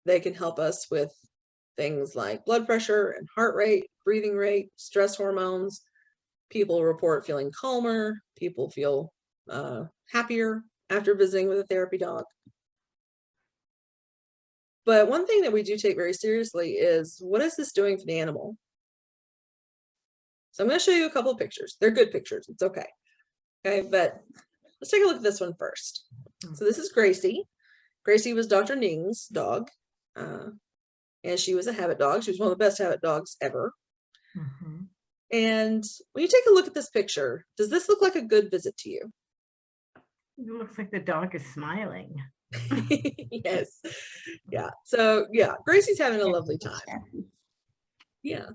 they can help us with things like blood pressure and heart rate, breathing rate, stress hormones. People report feeling calmer. People feel happier after visiting with a therapy dog. But one thing that we do take very seriously is, what is this doing for the animal? So I'm going to show you a couple of pictures. They're good pictures. It's okay. Okay, but let's take a look at this one first. So this is Gracie. Gracie was Dr. Ning's dog. And she was a habit dog. She was one of the best habit dogs ever. Mhm. And when you take a look at this picture, does this look like a good visit to you? It looks like the dog is smiling. Yes. Yeah. So yeah, Gracie's having a lovely time. Yeah.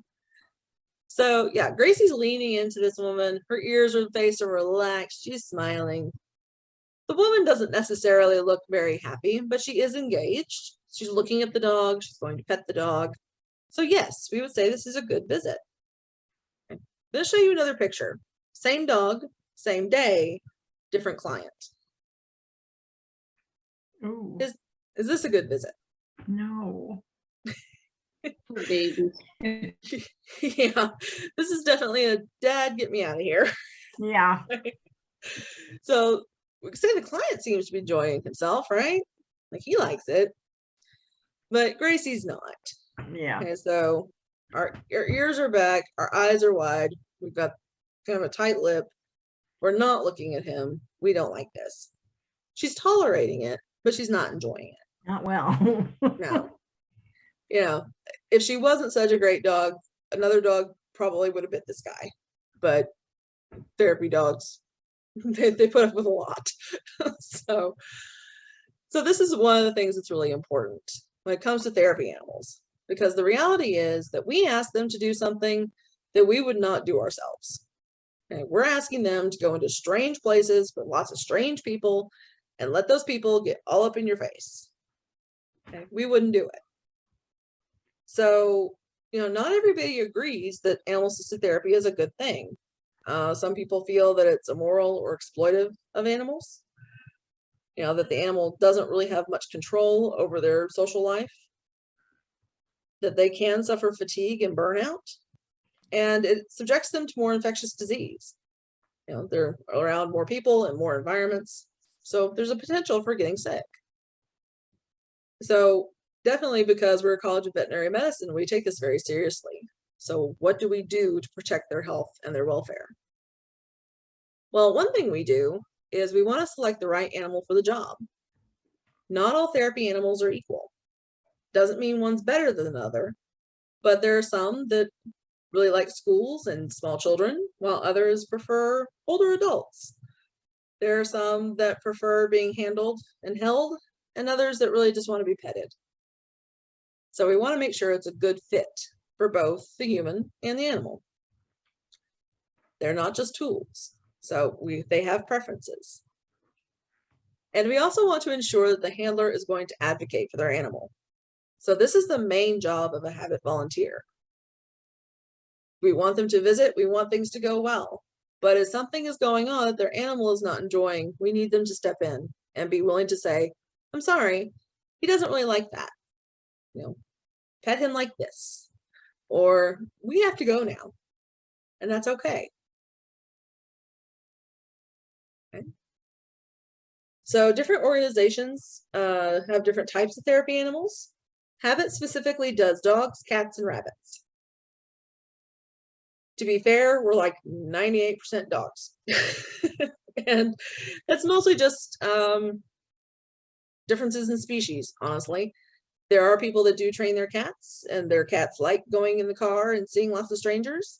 So yeah, Gracie's leaning into this woman. Her ears and face are relaxed. She's smiling. The woman doesn't necessarily look very happy, but she is engaged. She's looking at the dog. She's going to pet the dog. So yes, we would say this is a good visit. Okay. I'm going to show you another picture. Same dog, same day, different client. Ooh, Is this a good visit? no. Poor babies. Yeah, this is definitely a dad, get me out of here. Yeah. So we can say the client seems to be enjoying himself, right? Like he likes it, but Gracie's not. Yeah. Okay, so our ears are back, our eyes are wide, we've got kind of a tight lip. We're not looking at him. We don't like this. She's tolerating it, but she's not enjoying it. Not well. No. You know, if she wasn't such a great dog, another dog probably would have bit this guy. But therapy dogs, they put up with a lot. So this is one of the things that's really important when it comes to therapy animals, because the reality is that we ask them to do something that we would not do ourselves. Okay, we're asking them to go into strange places with lots of strange people and let those people get all up in your face. Okay, we wouldn't do it. So, not everybody agrees that animal-assisted therapy is a good thing. Some people feel that it's immoral or exploitive of animals. That the animal doesn't really have much control over their social life, that they can suffer fatigue and burnout, and it subjects them to more infectious disease. They're around more people and more environments, so there's a potential for getting sick. So definitely, because we're a college of veterinary medicine, we take this very seriously. So what do we do to protect their health and their welfare? Well, one thing we do is we want to select the right animal for the job. Not all therapy animals are equal. Doesn't mean one's better than another, but there are some that really like schools and small children, while others prefer older adults. There are some that prefer being handled and held, and others that really just want to be petted. So we want to make sure it's a good fit for both the human and the animal. They're not just tools, so they have preferences. And we also want to ensure that the handler is going to advocate for their animal. So this is the main job of a habit volunteer. We want them to visit, we want things to go well. But if something is going on that their animal is not enjoying, we need them to step in and be willing to say, I'm sorry, he doesn't really like that. Pet him like this. Or we have to go now. And that's okay. Okay. So different organizations have different types of therapy animals. Habit specifically does dogs, cats, and rabbits. To be fair, we're like 98% dogs. And that's mostly just differences in species, honestly. There are people that do train their cats, and their cats like going in the car and seeing lots of strangers.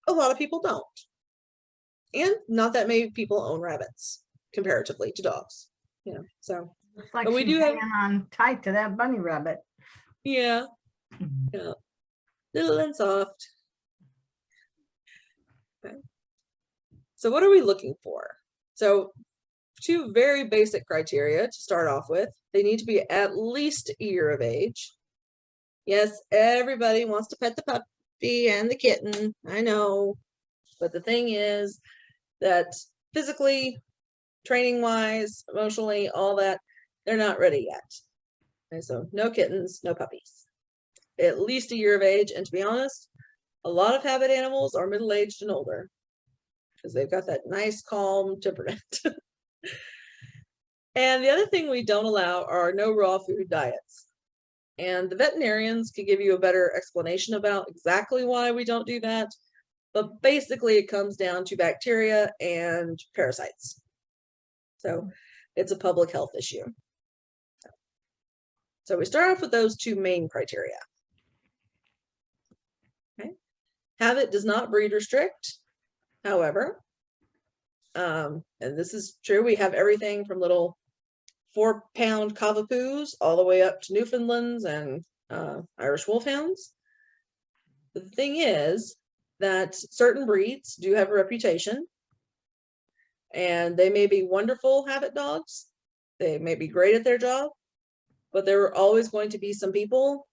A lot of people don't. And not that many people own rabbits comparatively to dogs. So Looks like but we she's do have, hanging on tight to that bunny rabbit. yeah, little and soft. Okay. So what are we looking for? So two very basic criteria to start off with. They need to be at least a year of age. Yes, everybody wants to pet the puppy and the kitten, I know. But the thing is that physically, training wise, emotionally, all that, they're not ready yet. Okay, so no kittens, no puppies. At least a year of age. And to be honest, a lot of habit animals are middle-aged and older because they've got that nice, calm temperament. And the other thing we don't allow are no raw food diets. And the veterinarians can give you a better explanation about exactly why we don't do that. But basically it comes down to bacteria and parasites. So it's a public health issue. So we start off with those two main criteria. Okay. Habit does not breed restrict. However, and this is true, we have everything from little 4-pound cavapoos all the way up to Newfoundlands and Irish Wolfhounds. The thing is that certain breeds do have a reputation, and they may be wonderful habit dogs. They may be great at their job, but there are always going to be some people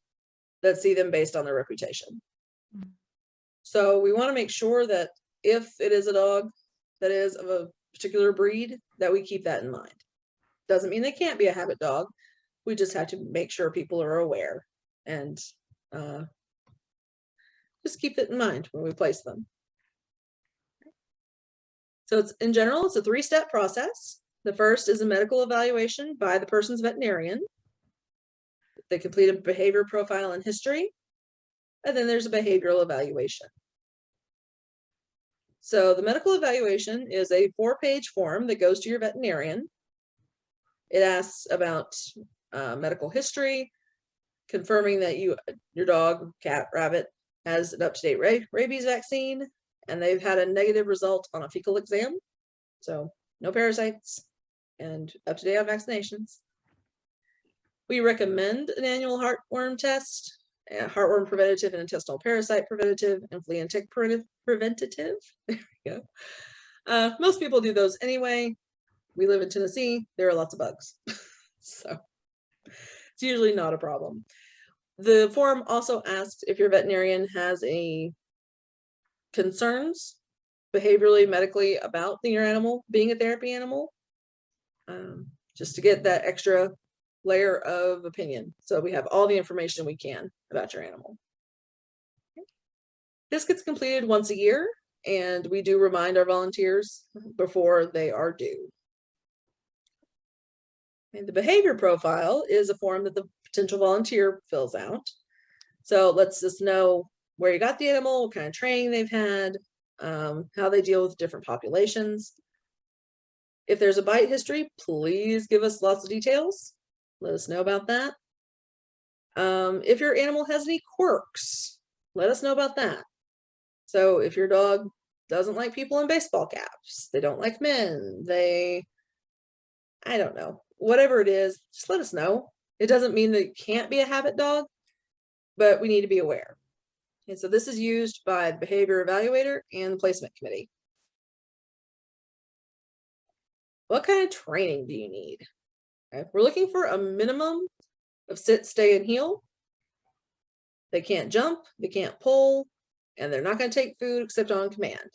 that see them based on their reputation. So we want to make sure that if it is a dog that is of a particular breed, that we keep that in mind. Doesn't mean they can't be a habit dog. We just have to make sure people are aware and just keep it in mind when we place them. So it's, in general, it's a 3-step process. The first is a medical evaluation by the person's veterinarian. They complete a behavior profile and history, and then there's a behavioral evaluation. So the medical evaluation is a 4-page form that goes to your veterinarian. It asks about medical history, confirming that your dog, cat, rabbit has an up-to-date rabies vaccine, and they've had a negative result on a fecal exam. So no parasites and up-to-date on vaccinations. We recommend an annual heartworm test, heartworm preventative and intestinal parasite preventative, and flea and tick preventative. There we go. Most people do those anyway. We live in Tennessee. There are lots of bugs. So it's usually not a problem. The form also asks if your veterinarian has any concerns behaviorally, medically about your animal being a therapy animal, just to get that extra layer of opinion. So we have all the information we can about your animal. This gets completed once a year, and we do remind our volunteers before they are due. And the behavior profile is a form that the potential volunteer fills out. So it lets us know where you got the animal, what kind of training they've had, how they deal with different populations. If there's a bite history, please give us lots of details. Let us know about that. If your animal has any quirks, let us know about that. So if your dog doesn't like people in baseball caps, they don't like men, I don't know, whatever it is, just let us know. It doesn't mean that it can't be a habit dog, but we need to be aware. And so this is used by the behavior evaluator and the placement committee. What kind of training do you need? Okay. We're looking for a minimum of sit, stay, and heel. They can't jump, they can't pull, and they're not going to take food except on command.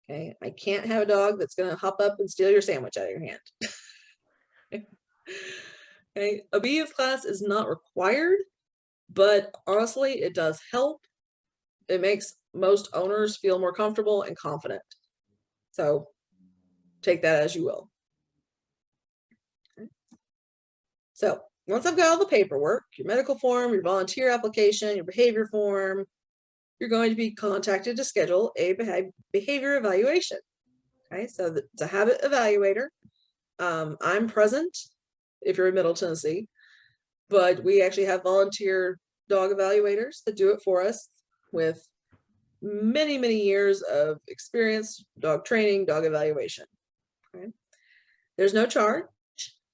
Okay, I can't have a dog that's going to hop up and steal your sandwich out of your hand. Okay, a BS class is not required, but honestly, it does help. It makes most owners feel more comfortable and confident. So take that as you will. Okay. So once I've got all the paperwork, your medical form, your volunteer application, your behavior form, you're going to be contacted to schedule a behavior evaluation. Okay, so it's a habit evaluator. I'm present if you're in Middle Tennessee, but we actually have volunteer dog evaluators that do it for us with many, many years of experience, dog training, dog evaluation. Okay. There's no charge.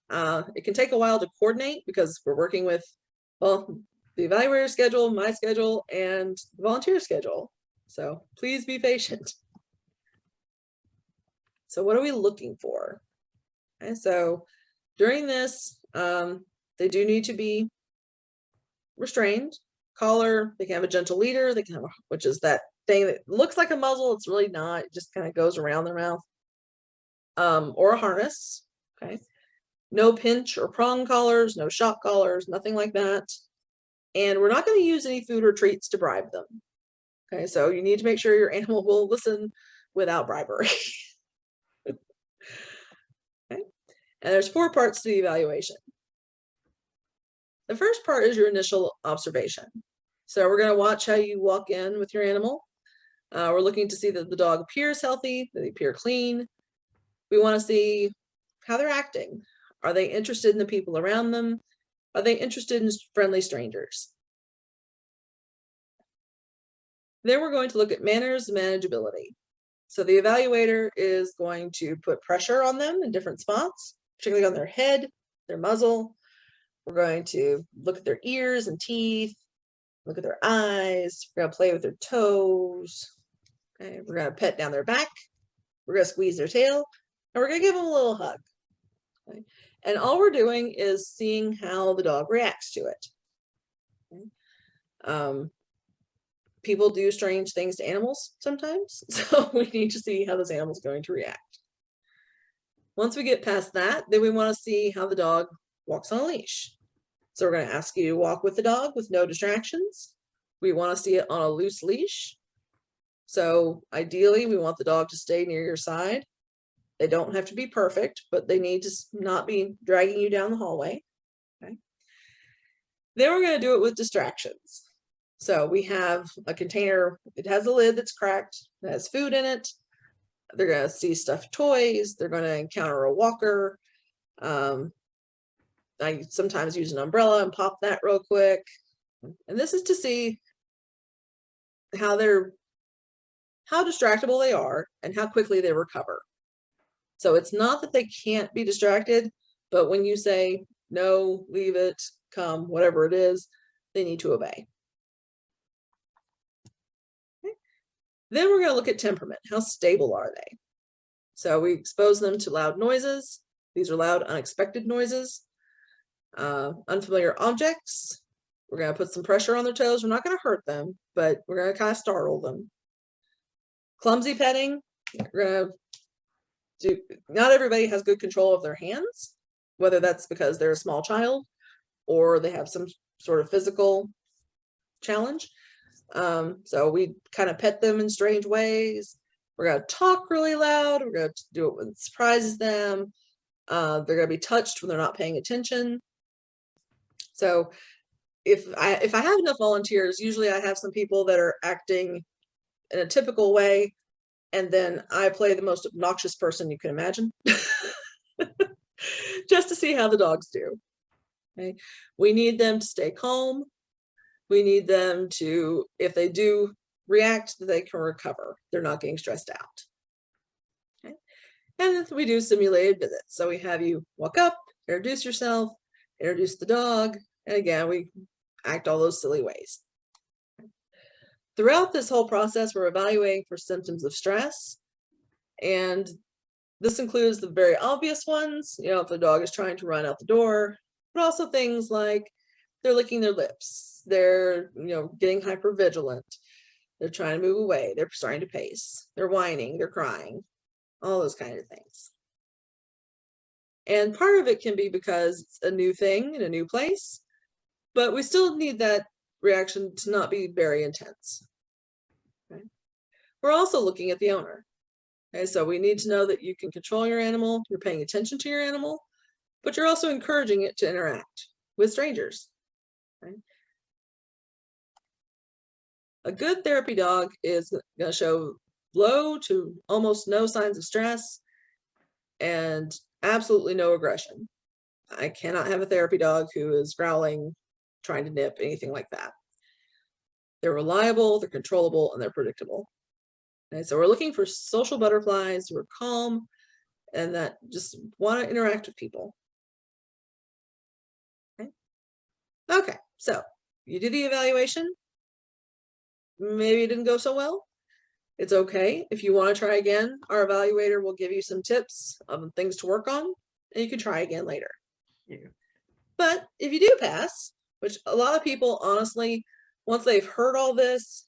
It can take a while to coordinate because we're working with, well, the evaluator schedule, my schedule, and the volunteer schedule. So please be patient. So what are we looking for? Okay, so during this, they do need to be restrained, collar, they can have a gentle leader, they can have, which is that thing that looks like a muzzle, it's really not, it just kind of goes around their mouth, or a harness. Okay, no pinch or prong collars, no shock collars, nothing like that. And we're not going to use any food or treats to bribe them. Okay, so you need to make sure your animal will listen without bribery. Okay, and there's 4 parts to the evaluation. The first part is your initial observation. So we're going to watch how you walk in with your animal. We're looking to see that the dog appears healthy, that they appear clean. We want to see how they're acting. Are they interested in the people around them? Are they interested in friendly strangers? Then we're going to look at manners and manageability. So the evaluator is going to put pressure on them in different spots, particularly on their head, their muzzle. We're going to look at their ears and teeth, look at their eyes. We're going to play with their toes. Okay, we're going to pet down their back. We're going to squeeze their tail, and we're going to give them a little hug. Okay? And all we're doing is seeing how the dog reacts to it. Okay? People do strange things to animals sometimes, so we need to see how this animal's going to react. Once we get past that, then we want to see how the dog walks on a leash. So we're going to ask you to walk with the dog with no distractions. We want to see it on a loose leash. So ideally, we want the dog to stay near your side. They don't have to be perfect, but they need to not be dragging you down the hallway. Okay. Then we're going to do it with distractions. So we have a container, it has a lid that's cracked, it has food in it. They're going to see stuffed toys. They're going to encounter a walker. I sometimes use an umbrella and pop that real quick. And this is to see how distractible they are and how quickly they recover. So it's not that they can't be distracted, but when you say, no, leave it, come, whatever it is, they need to obey. Then we're going to look at temperament. How stable are they? So we expose them to loud noises. These are loud, unexpected noises. Unfamiliar objects. We're going to put some pressure on their toes. We're not going to hurt them, but we're going to kind of startle them. Clumsy petting. We're going to do, not everybody has good control of their hands, whether that's because they're a small child or they have some sort of physical challenge. So we kind of pet them in strange ways. We're going to talk really loud. We're going to do it when it surprises them. They're going to be touched when they're not paying attention. So if I have enough volunteers, usually I have some people that are acting in a typical way, and then I play the most obnoxious person you can imagine just to see how the dogs do. Okay? We need them to stay calm. We need them to, if they do react, they can recover. They're not getting stressed out. Okay? And we do simulated visits. So we have you walk up, introduce yourself, introduce the dog, and again, we act all those silly ways. Throughout this whole process, we're evaluating for symptoms of stress. And this includes the very obvious ones, you know, if the dog is trying to run out the door, but also things like they're licking their lips, they're, you know, getting hypervigilant, they're trying to move away, they're starting to pace, they're whining, they're crying, all those kind of things. And part of it can be because it's a new thing in a new place, but we still need that reaction to not be very intense. Okay? We're also looking at the owner. Okay, so we need to know that you can control your animal, you're paying attention to your animal, but you're also encouraging it to interact with strangers. Okay? A good therapy dog is going to show low to almost no signs of stress and absolutely no aggression. I cannot have a therapy dog who is growling, trying to nip, anything like that. They're reliable, they're controllable, and they're predictable. Okay, so we're looking for social butterflies who are calm and that just want to interact with people. Okay, so you do the evaluation. Maybe it didn't go so well. It's okay. If you want to try again, our evaluator will give you some tips of things to work on, and you can try again later. Yeah. But if you do pass, which a lot of people, honestly, once they've heard all this,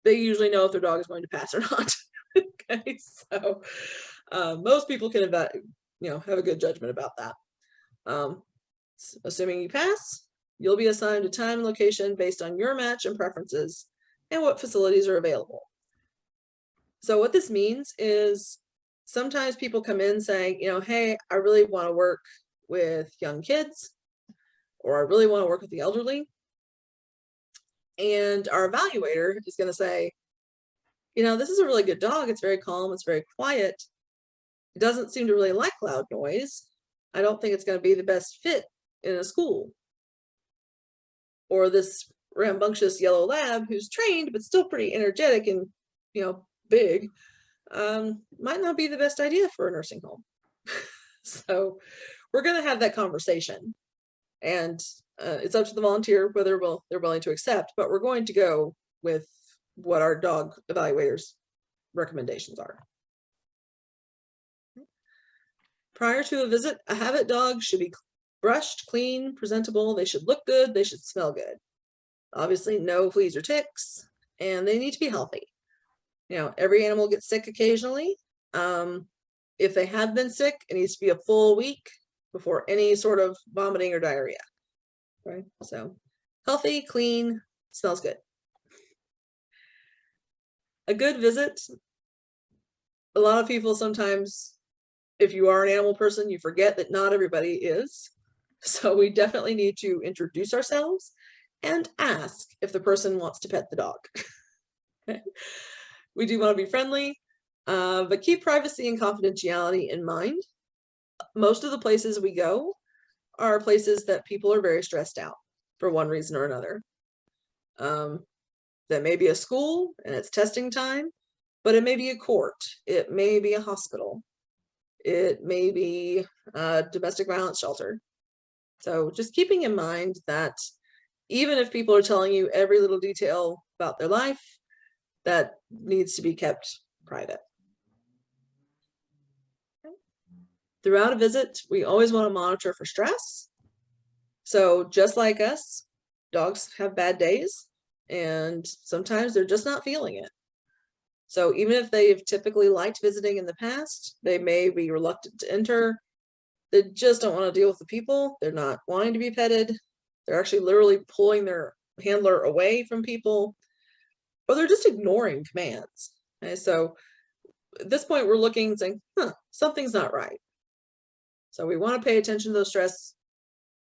they usually know if their dog is going to pass or not. Okay, so most people can have a good judgment about that. Assuming you pass, you'll be assigned a time and location based on your match and preferences and what facilities are available. So what this means is sometimes people come in saying, you know, hey, I really want to work with young kids. or I really want to work with the elderly. And our evaluator is going to say, you know, this is a really good dog. It's very calm. It's very quiet. It doesn't seem to really like loud noise. I don't think it's going to be the best fit in a school. Or this rambunctious yellow lab who's trained, but still pretty energetic and, you know, big, might not be the best idea for a nursing home. So we're going to have that conversation, and it's up to the volunteer whether they're willing to accept, but we're going to go with what our dog evaluators recommendations are. Prior to a visit, a habit dog should be brushed, clean, presentable. They should look good. They should smell good. Obviously, no fleas or ticks, and they need to be healthy. You know, every animal gets sick occasionally. If they have been sick, it needs to be a full week before any sort of vomiting or diarrhea. Right? So healthy, clean, smells good. A good visit. A lot of people sometimes, if you are an animal person, you forget that not everybody is. So we definitely need to introduce ourselves and ask if the person wants to pet the dog. We do want to be friendly, but keep privacy and confidentiality in mind. Most of the places we go are places that people are very stressed out for one reason or another. That may be a school and it's testing time, but it may be a court. It may be a hospital. It may be a domestic violence shelter. So just keeping in mind that even if people are telling you every little detail about their life, that needs to be kept private. Throughout a visit, we always want to monitor for stress. So just like us, dogs have bad days, and sometimes they're just not feeling it. So even if they've typically liked visiting in the past, they may be reluctant to enter. They just don't want to deal with the people. They're not wanting to be petted. They're actually literally pulling their handler away from people, or they're just ignoring commands. Okay, so at this point, we're looking and saying, something's not right. So we want to pay attention to those stress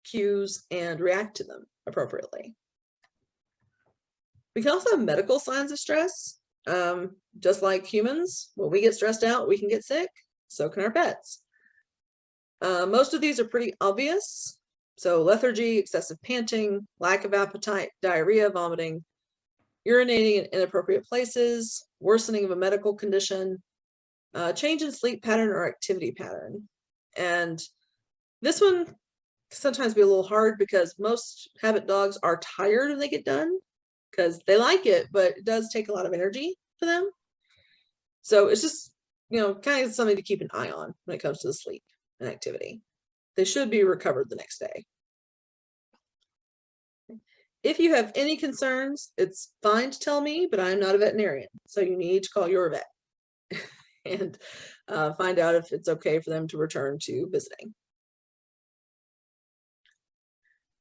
cues and react to them appropriately. We can also have medical signs of stress. Just like humans, when we get stressed out, we can get sick. So can our pets. Most of these are pretty obvious. So lethargy, excessive panting, lack of appetite, diarrhea, vomiting, urinating in inappropriate places, worsening of a medical condition, change in sleep pattern or activity pattern. And this one can sometimes be a little hard because most habit dogs are tired when they get done because they like it, but it does take a lot of energy for them. So it's just, you know, kind of something to keep an eye on when it comes to the sleep and activity. They should be recovered the next day. If you have any concerns, it's fine to tell me, but I'm not a veterinarian. So you need to call your vet and find out if it's okay for them to return to visiting.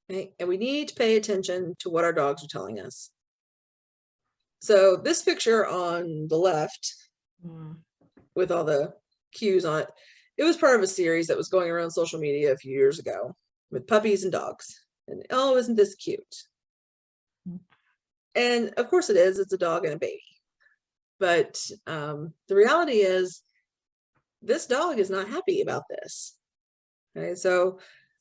Okay, and we need to pay attention to what our dogs are telling us. So this picture on the left with all the cues on it, it was part of a series that was going around social media a few years ago with puppies and dogs. And oh, isn't this cute? And of course it is, it's a dog and a baby. But the reality is this dog is not happy about this. Okay, so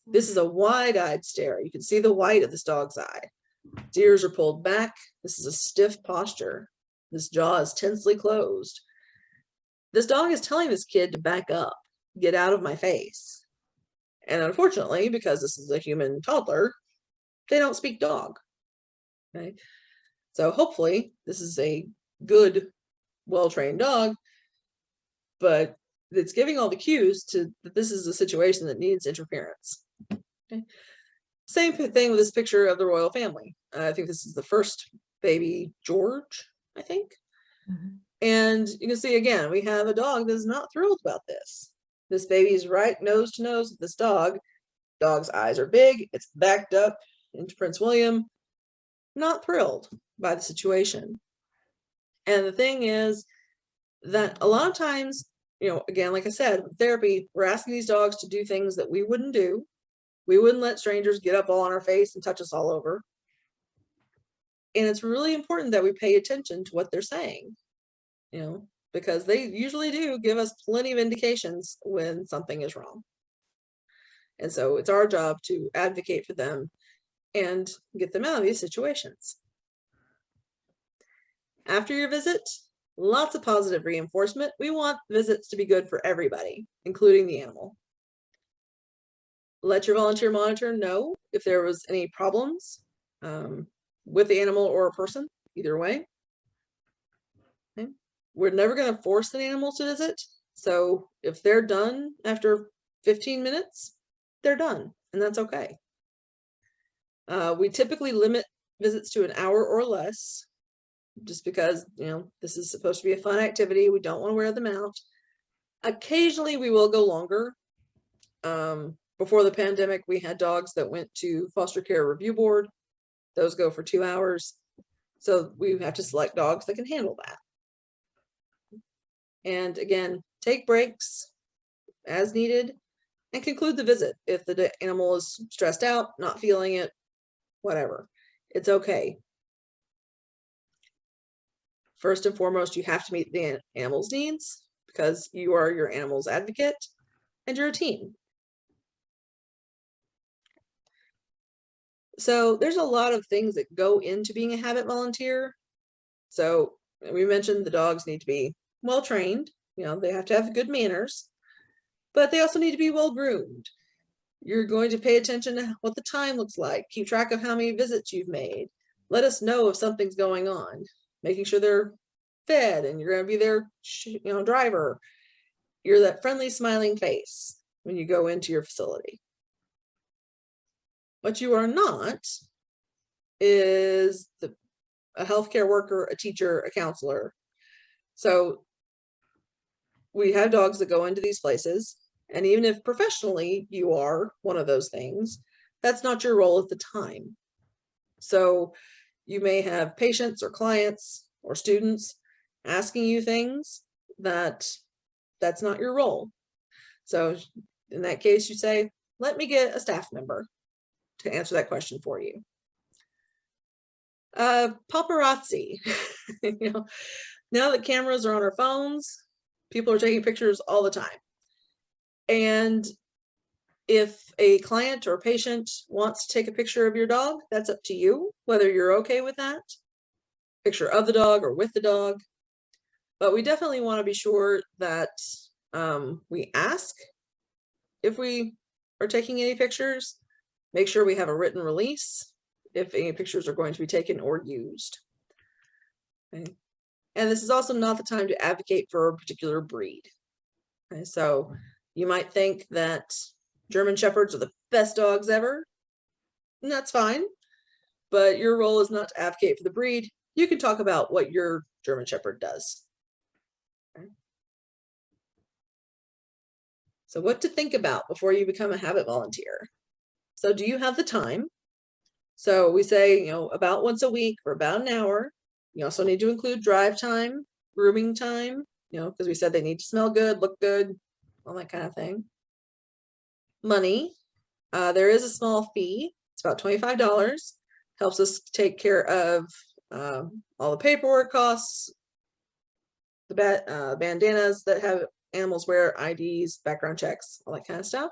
this is a wide-eyed stare. You can see the white of this dog's eye. Its ears are pulled back. This is a stiff posture. This jaw is tensely closed. This dog is telling this kid to back up, get out of my face. And unfortunately, because this is a human toddler, they don't speak dog. Okay, so hopefully this is a good, well-trained dog, but it's giving all the cues to that this is a situation that needs interference. Okay. Same thing with this picture of the royal family. I think this is the first baby, George, I think. And you can see again, we have a dog that is not thrilled about this. This baby is right nose to nose with this dog. Dog's eyes are big. It's backed up into Prince William. Not thrilled by the situation. And the thing is that a lot of times, you know, again, like I said, with therapy, we're asking these dogs to do things that we wouldn't do. We wouldn't let strangers get up all on our face and touch us all over. And it's really important that we pay attention to what they're saying, you know, because they usually do give us plenty of indications when something is wrong. And so it's our job to advocate for them and get them out of these situations. After your visit, lots of positive reinforcement. We want visits to be good for everybody, including the animal. Let your volunteer monitor know if there was any problems with the animal or a person, either way. Okay. We're never going to force an animal to visit. So if they're done after 15 minutes, they're done, and that's okay. We typically limit visits to an hour or less, just because, you know, this is supposed to be a fun activity. We don't want to wear them out. Occasionally we will go longer. Before the pandemic, we had dogs that went to foster care review board. Those go for 2 hours. So we have to select dogs that can handle that. And again, take breaks as needed and conclude the visit. If the animal is stressed out, not feeling it, whatever, it's okay. First and foremost, you have to meet the animal's needs because you are your animal's advocate and you're a team. So there's a lot of things that go into being a habit volunteer. So we mentioned the dogs need to be well trained, you know, they have to have good manners, but they also need to be well groomed. You're going to pay attention to what the time looks like, keep track of how many visits you've made, let us know if something's going on, making sure they're fed, and you're going to be their, you know, driver. You're that friendly smiling face when you go into your facility. What you are not is a healthcare worker, a teacher, a counselor. So we have dogs that go into these places, and even if professionally you are one of those things, that's not your role at the time. So you may have patients or clients or students asking you things that's not your role. So in that case, you say, let me get a staff member to answer that question for you. Paparazzi. You know, now that cameras are on our phones, people are taking pictures all the time. And if a client or patient wants to take a picture of your dog, that's up to you, whether you're okay with that. Picture of the dog or with the dog. But we definitely want to be sure that we ask if we are taking any pictures. Make sure we have a written release if any pictures are going to be taken or used. Okay. And this is also not the time to advocate for a particular breed. Okay. So you might think that German Shepherds are the best dogs ever, and that's fine, but your role is not to advocate for the breed. You can talk about what your German Shepherd does. Okay. So what to think about before you become a habit volunteer. So do you have the time? So we say, you know, about once a week for about an hour. You also need to include drive time, grooming time, you know, because we said they need to smell good, look good, all that kind of thing. Money, there is a small fee. It's about $25. Helps us take care of all the paperwork costs, the bandanas that have animals wear, IDs, background checks, all that kind of stuff.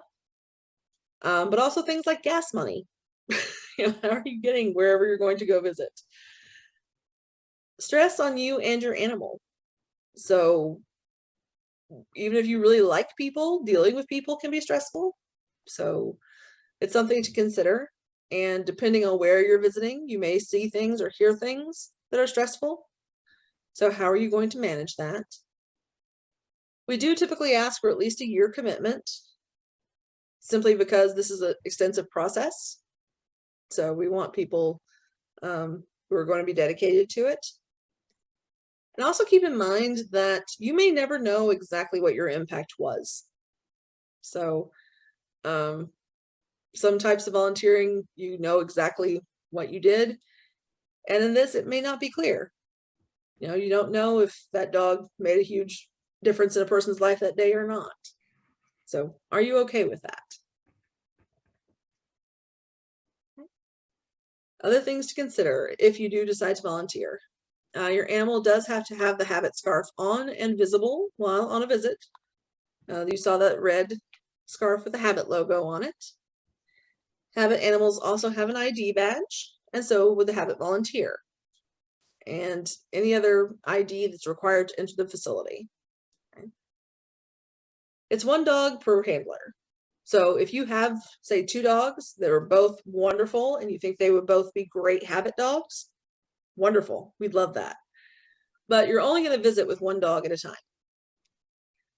But also things like gas money. You know, how are you getting wherever you're going to go visit? Stress on you and your animal. So even if you really like people, dealing with people can be stressful. So it's something to consider. And depending on where you're visiting, you may see things or hear things that are stressful. So how are you going to manage that? We do typically ask for at least a year commitment, simply because this is an extensive process. So we want people who are going to be dedicated to it. And also keep in mind that you may never know exactly what your impact was. So some types of volunteering, you know exactly what you did. And in this, it may not be clear. You know, you don't know if that dog made a huge difference in a person's life that day or not. So are you okay with that? Other things to consider if you do decide to volunteer. Your animal does have to have the habit scarf on and visible while on a visit. You saw that red scarf with the habit logo on it. Habit animals also have an ID badge, and so would the habit volunteer, and any other ID that's required to enter the facility. Okay. It's 1 dog per handler. So if you have, say, 2 dogs that are both wonderful and you think they would both be great habit dogs, wonderful, we'd love that. But you're only going to visit with 1 dog at a time.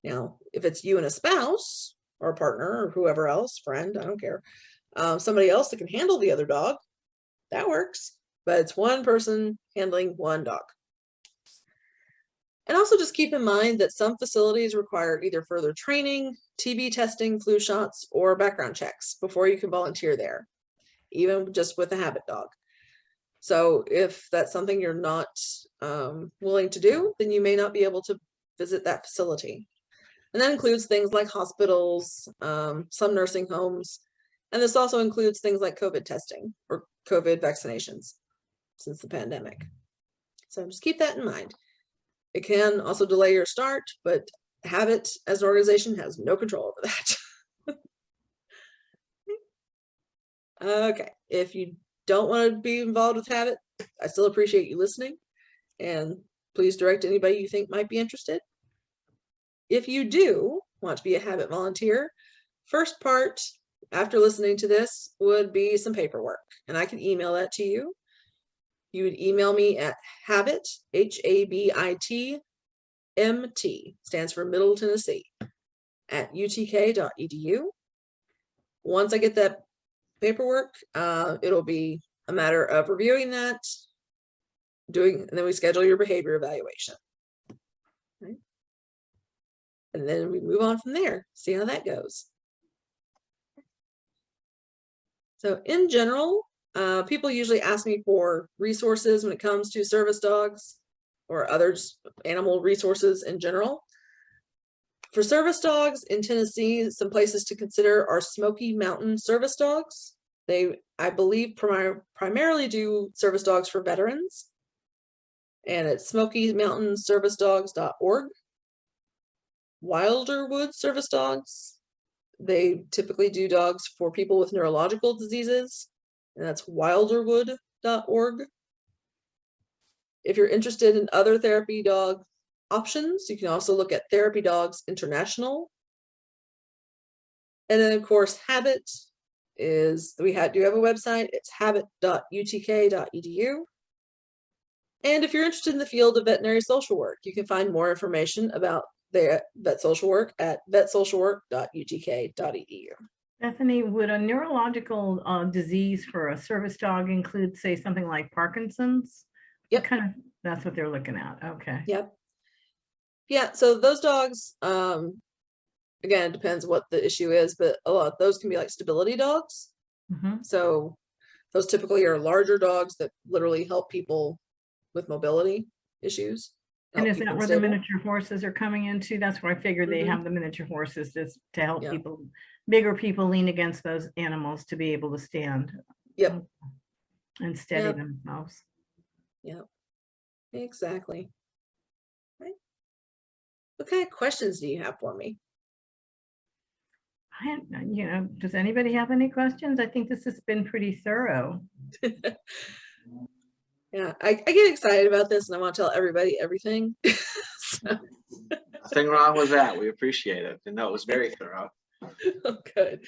Now, if it's you and a spouse or a partner or whoever else, friend, I don't care, somebody else that can handle the other dog, that works. But it's 1 person handling 1 dog. And also just keep in mind that some facilities require either further training, TB testing, flu shots, or background checks before you can volunteer there, even just with a habit dog. So if that's something you're not willing to do, then you may not be able to visit that facility. And that includes things like hospitals, some nursing homes, and this also includes things like COVID testing or COVID vaccinations since the pandemic. So just keep that in mind. It can also delay your start, but Habit as an organization has no control over that. Okay, if you don't want to be involved with Habit, I still appreciate you listening, and please direct anybody you think might be interested. If you do want to be a Habit volunteer, first part after listening to this would be some paperwork, and I can email that to you. You would email me at habit, HABIT, MT, stands for Middle Tennessee, at utk.edu. Once I get that paperwork, it'll be a matter of reviewing that, and then we schedule your behavior evaluation. Right? And then we move on from there, see how that goes. So in general, people usually ask me for resources when it comes to service dogs or other animal resources in general. For service dogs in Tennessee, some places to consider are Smoky Mountain Service Dogs. They, I believe, primarily do service dogs for veterans. And it's SmokyMountainServiceDogs.org. Wilderwood Service Dogs. They typically do dogs for people with neurological diseases, and that's wilderwood.org. If you're interested in other therapy dog options, you can also look at Therapy Dogs International. And then, of course, Habit is, do have a website. It's habit.utk.edu. And if you're interested in the field of veterinary social work, you can find more information about the vet social work at vetsocialwork.utk.edu. Bethany, would a neurological disease for a service dog include, say, something like Parkinson's? Yep. What kind of, that's what they're looking at. Okay. Yep. Yeah, so those dogs, again, it depends what the issue is, but a lot of those can be like stability dogs. Mm-hmm. So those typically are larger dogs that literally help people with mobility issues. And is that where the miniature horses are coming into? That's where I figure they have the miniature horses just to help people, bigger people lean against those animals to be able to stand. Yep. And steady themselves. Yep. Exactly. Right. What kind of questions do you have for me? Does anybody have any questions? I think this has been pretty thorough. Yeah, I get excited about this and I want to tell everybody everything. So. Nothing wrong with that. We appreciate it. And no, it was very thorough. Oh, good.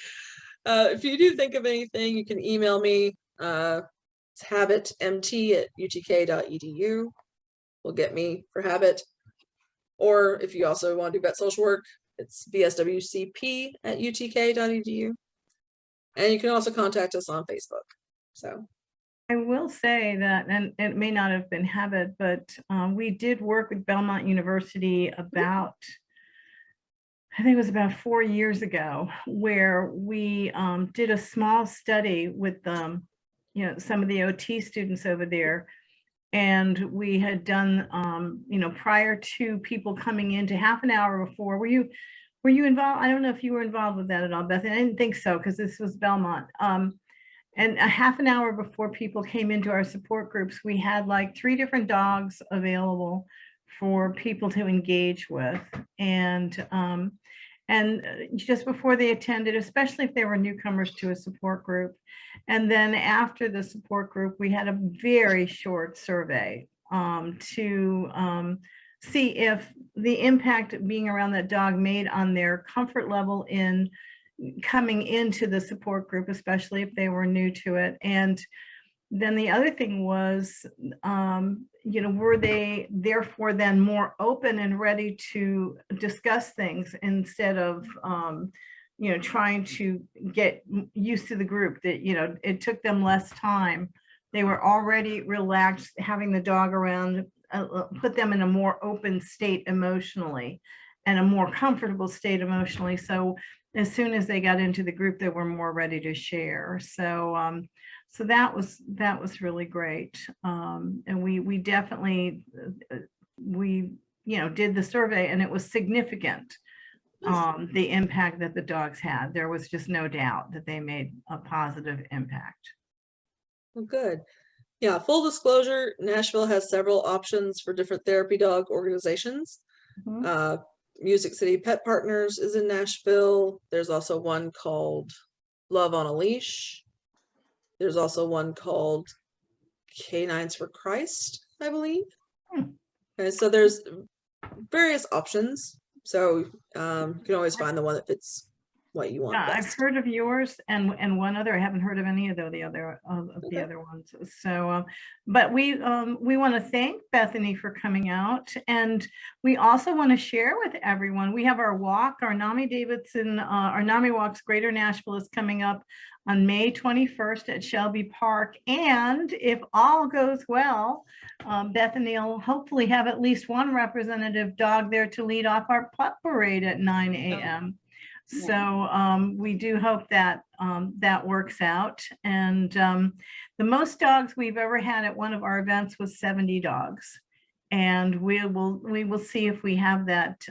If you do think of anything, you can email me. It's habitmt@utk.edu. Will get me for Habit. Or if you also want to do vet social work, it's vswcp@utk.edu. And you can also contact us on Facebook. So I will say that, and it may not have been Habit, but we did work with Belmont University about, I think it was about 4 years ago, where we did a small study with some of the OT students over there. And we had done, prior to people coming in to half an hour before, were you involved? I don't know if you were involved with that at all, Beth. I didn't think so, because this was Belmont. And a half an hour before people came into our support groups, we had like 3 different dogs available for people to engage with. And just before they attended, especially if they were newcomers to a support group. And then after the support group, we had a very short survey to see if the impact of being around that dog made on their comfort level in coming into the support group, especially if they were new to it. And then the other thing was, were they therefore then more open and ready to discuss things instead of, trying to get used to the group, that, it took them less time. They were already relaxed, having the dog around, put them in a more open state emotionally and a more comfortable state emotionally. So as soon as they got into the group, they were more ready to share. So that was really great. And we definitely, did the survey, and it was significant, the impact that the dogs had. There was just no doubt that they made a positive impact. Well, good. Yeah, full disclosure, Nashville has several options for different therapy dog organizations. Mhm. Music City Pet Partners is in Nashville. There's also one called Love on a Leash. There's also one called Canines for Christ, I believe. Okay, so there's various options. So you can always find the one that fits what you want Yeah, I've best. heard of yours and one other. I haven't heard of any of the other Okay. ones. So, but we want to thank Bethany for coming out, and we also want to share with everyone. We have our walk, our NAMI Davidson, our NAMI Walks Greater Nashville is coming up on May 21st at Shelby Park, and if all goes well, Bethany will hopefully have at least one representative dog there to lead off our pup parade at 9 a.m. So we do hope that that works out. And the most dogs we've ever had at one of our events was 70 dogs. And we will see if we have that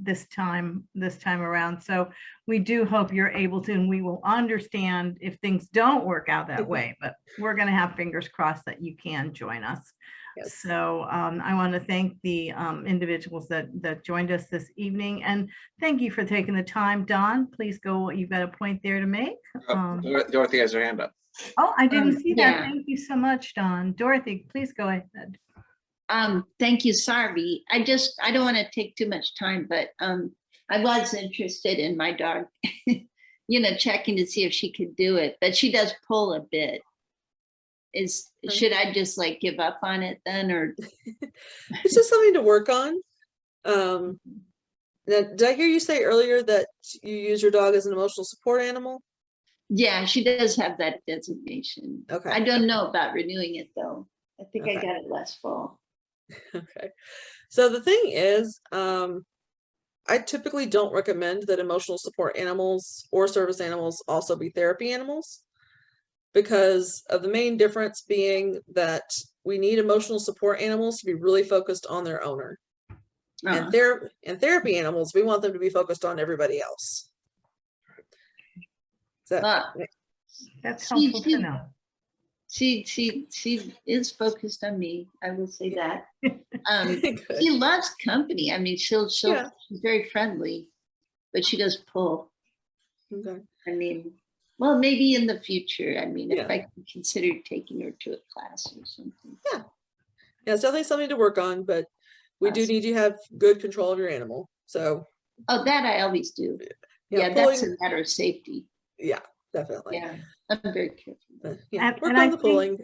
this time around. So we do hope you're able to, and we will understand if things don't work out that way, but we're going to have fingers crossed that you can join us. Yes. So I want to thank the individuals that joined us this evening, and thank you for taking the time. Don, please go. You've got a point there to make. Dorothy has her hand up. Oh, I didn't see that. Yeah. Thank you so much, Don. Dorothy, please go ahead. Thank you, Sarvi. I don't want to take too much time, but I was interested in my dog, checking to see if she could do it, but she does pull a bit. Should I just like give up on it then, or? It's just something to work on. Now, did I hear you say earlier that you use your dog as an emotional support animal? Yeah, she does have that designation. Okay. I don't know about renewing it though. I think I Okay. got it last fall. Okay. So the thing is, I typically don't recommend that emotional support animals or service animals also be therapy animals, because of the main difference being that we need emotional support animals to be really focused on their owner. And therapy animals, we want them to be focused on everybody else. So, That's helpful to know. She is focused on me. I will say that. good. She loves company. I mean, she's very friendly, but she does pull. Okay. I mean, well, maybe in the future. I mean, Yeah. if I can consider taking her to a class or something. Yeah, it's definitely something to work on, but we do Awesome. need you to have good control of your animal. So, Oh, that I always do. Yeah, pulling, that's a matter of safety. yeah, definitely. Yeah, I'm very careful. Yeah, And work I on the pulling.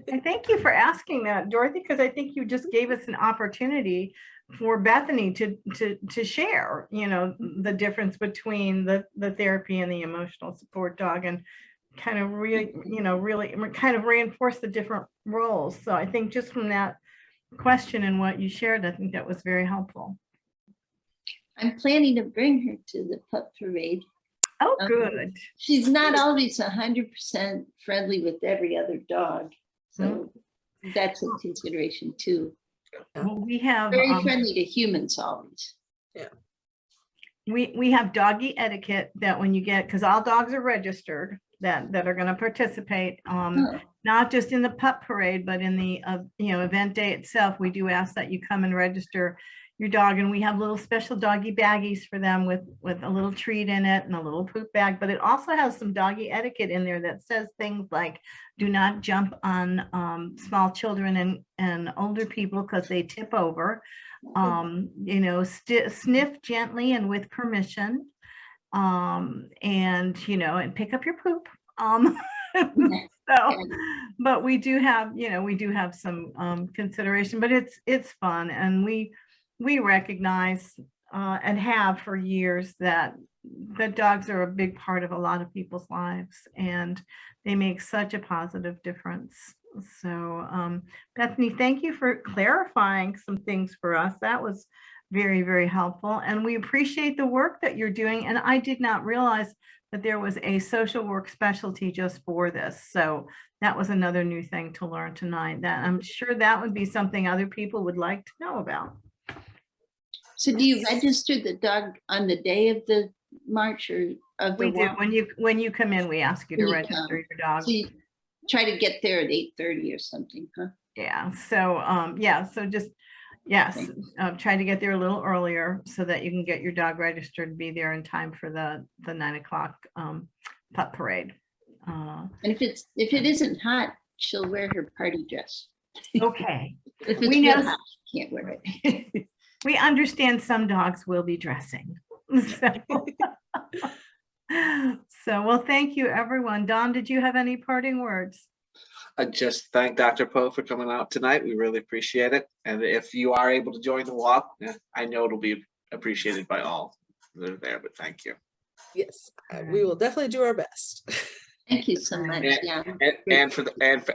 And thank you for asking that, Dorothy, because I think you just gave us an opportunity for Bethany to share, the difference between the therapy and the emotional support dog, and kind of really kind of reinforce the different roles. So I think just from that question and what you shared, I think that was very helpful. I'm planning to bring her to the pup parade. Oh, good. She's not always 100% friendly with every other dog. So that's a consideration too. Well, we have Very friendly to humans always. Yeah. We have doggy etiquette that when you get, because all dogs are registered. that are going to participate. Oh, Not just in the pup parade, but in the event day itself. We do ask that you come and register your dog, and we have little special doggy baggies for them with a little treat in it and a little poop bag. But it also has some doggy etiquette in there that says things like, do not jump on small children and older people because they tip over. Sniff gently and with permission, and pick up your poop. So, but we do have some consideration, but it's fun, and we recognize and have for years that dogs are a big part of a lot of people's lives, and they make such a positive difference. So Bethany, thank you for clarifying some things for us. That was very, very helpful, and we appreciate the work that you're doing. And I did not realize that there was a social work specialty just for this. So that was another new thing to learn tonight, that I'm sure that would be something other people would like to know about. so do you register the dog on the day of the march or of the We do. walk? When you come in, we ask you to When you register come. your dog. So you try to get there at 8:30 or something, huh? Yeah. So just, yes, try to get there a little earlier so that you can get your dog registered and be there in time for the 9 o'clock pup parade. And if it isn't hot, she'll wear her party dress. Okay. If it's We real know- hot, she can't wear it. We understand some dogs will be dressing. Well, thank you, everyone. Don, did you have any parting words? I just thank Dr. Poe for coming out tonight. We really appreciate it. And if you are able to join the walk, I know it'll be appreciated by all that are there, but thank you. Yes, we will definitely do our best. Thank you so much. Yeah. Yeah.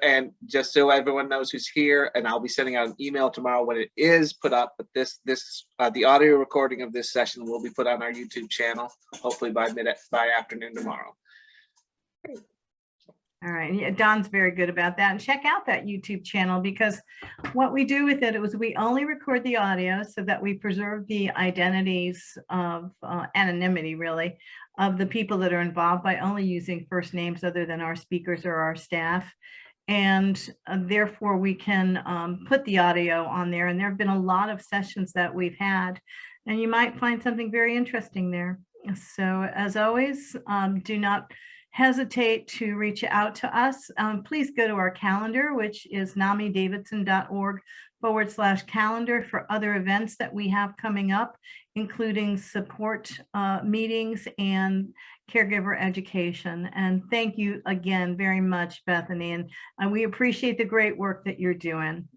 And just so everyone knows who's here, and I'll be sending out an email tomorrow when it is put up, but the audio recording of this session will be put on our YouTube channel, hopefully by afternoon tomorrow. All right. Yeah, Don's very good about that. And check out that YouTube channel, because what we do with it is we only record the audio so that we preserve the identities of anonymity, really, of the people that are involved, by only using first names other than our speakers or our staff. And therefore we can put the audio on there. And there have been a lot of sessions that we've had, and you might find something very interesting there. So as always, do not hesitate to reach out to us. Please go to our calendar, which is namidavidson.org/calendar for other events that we have coming up, including support meetings and caregiver education. And thank you again very much, Bethany. And we appreciate the great work that you're doing.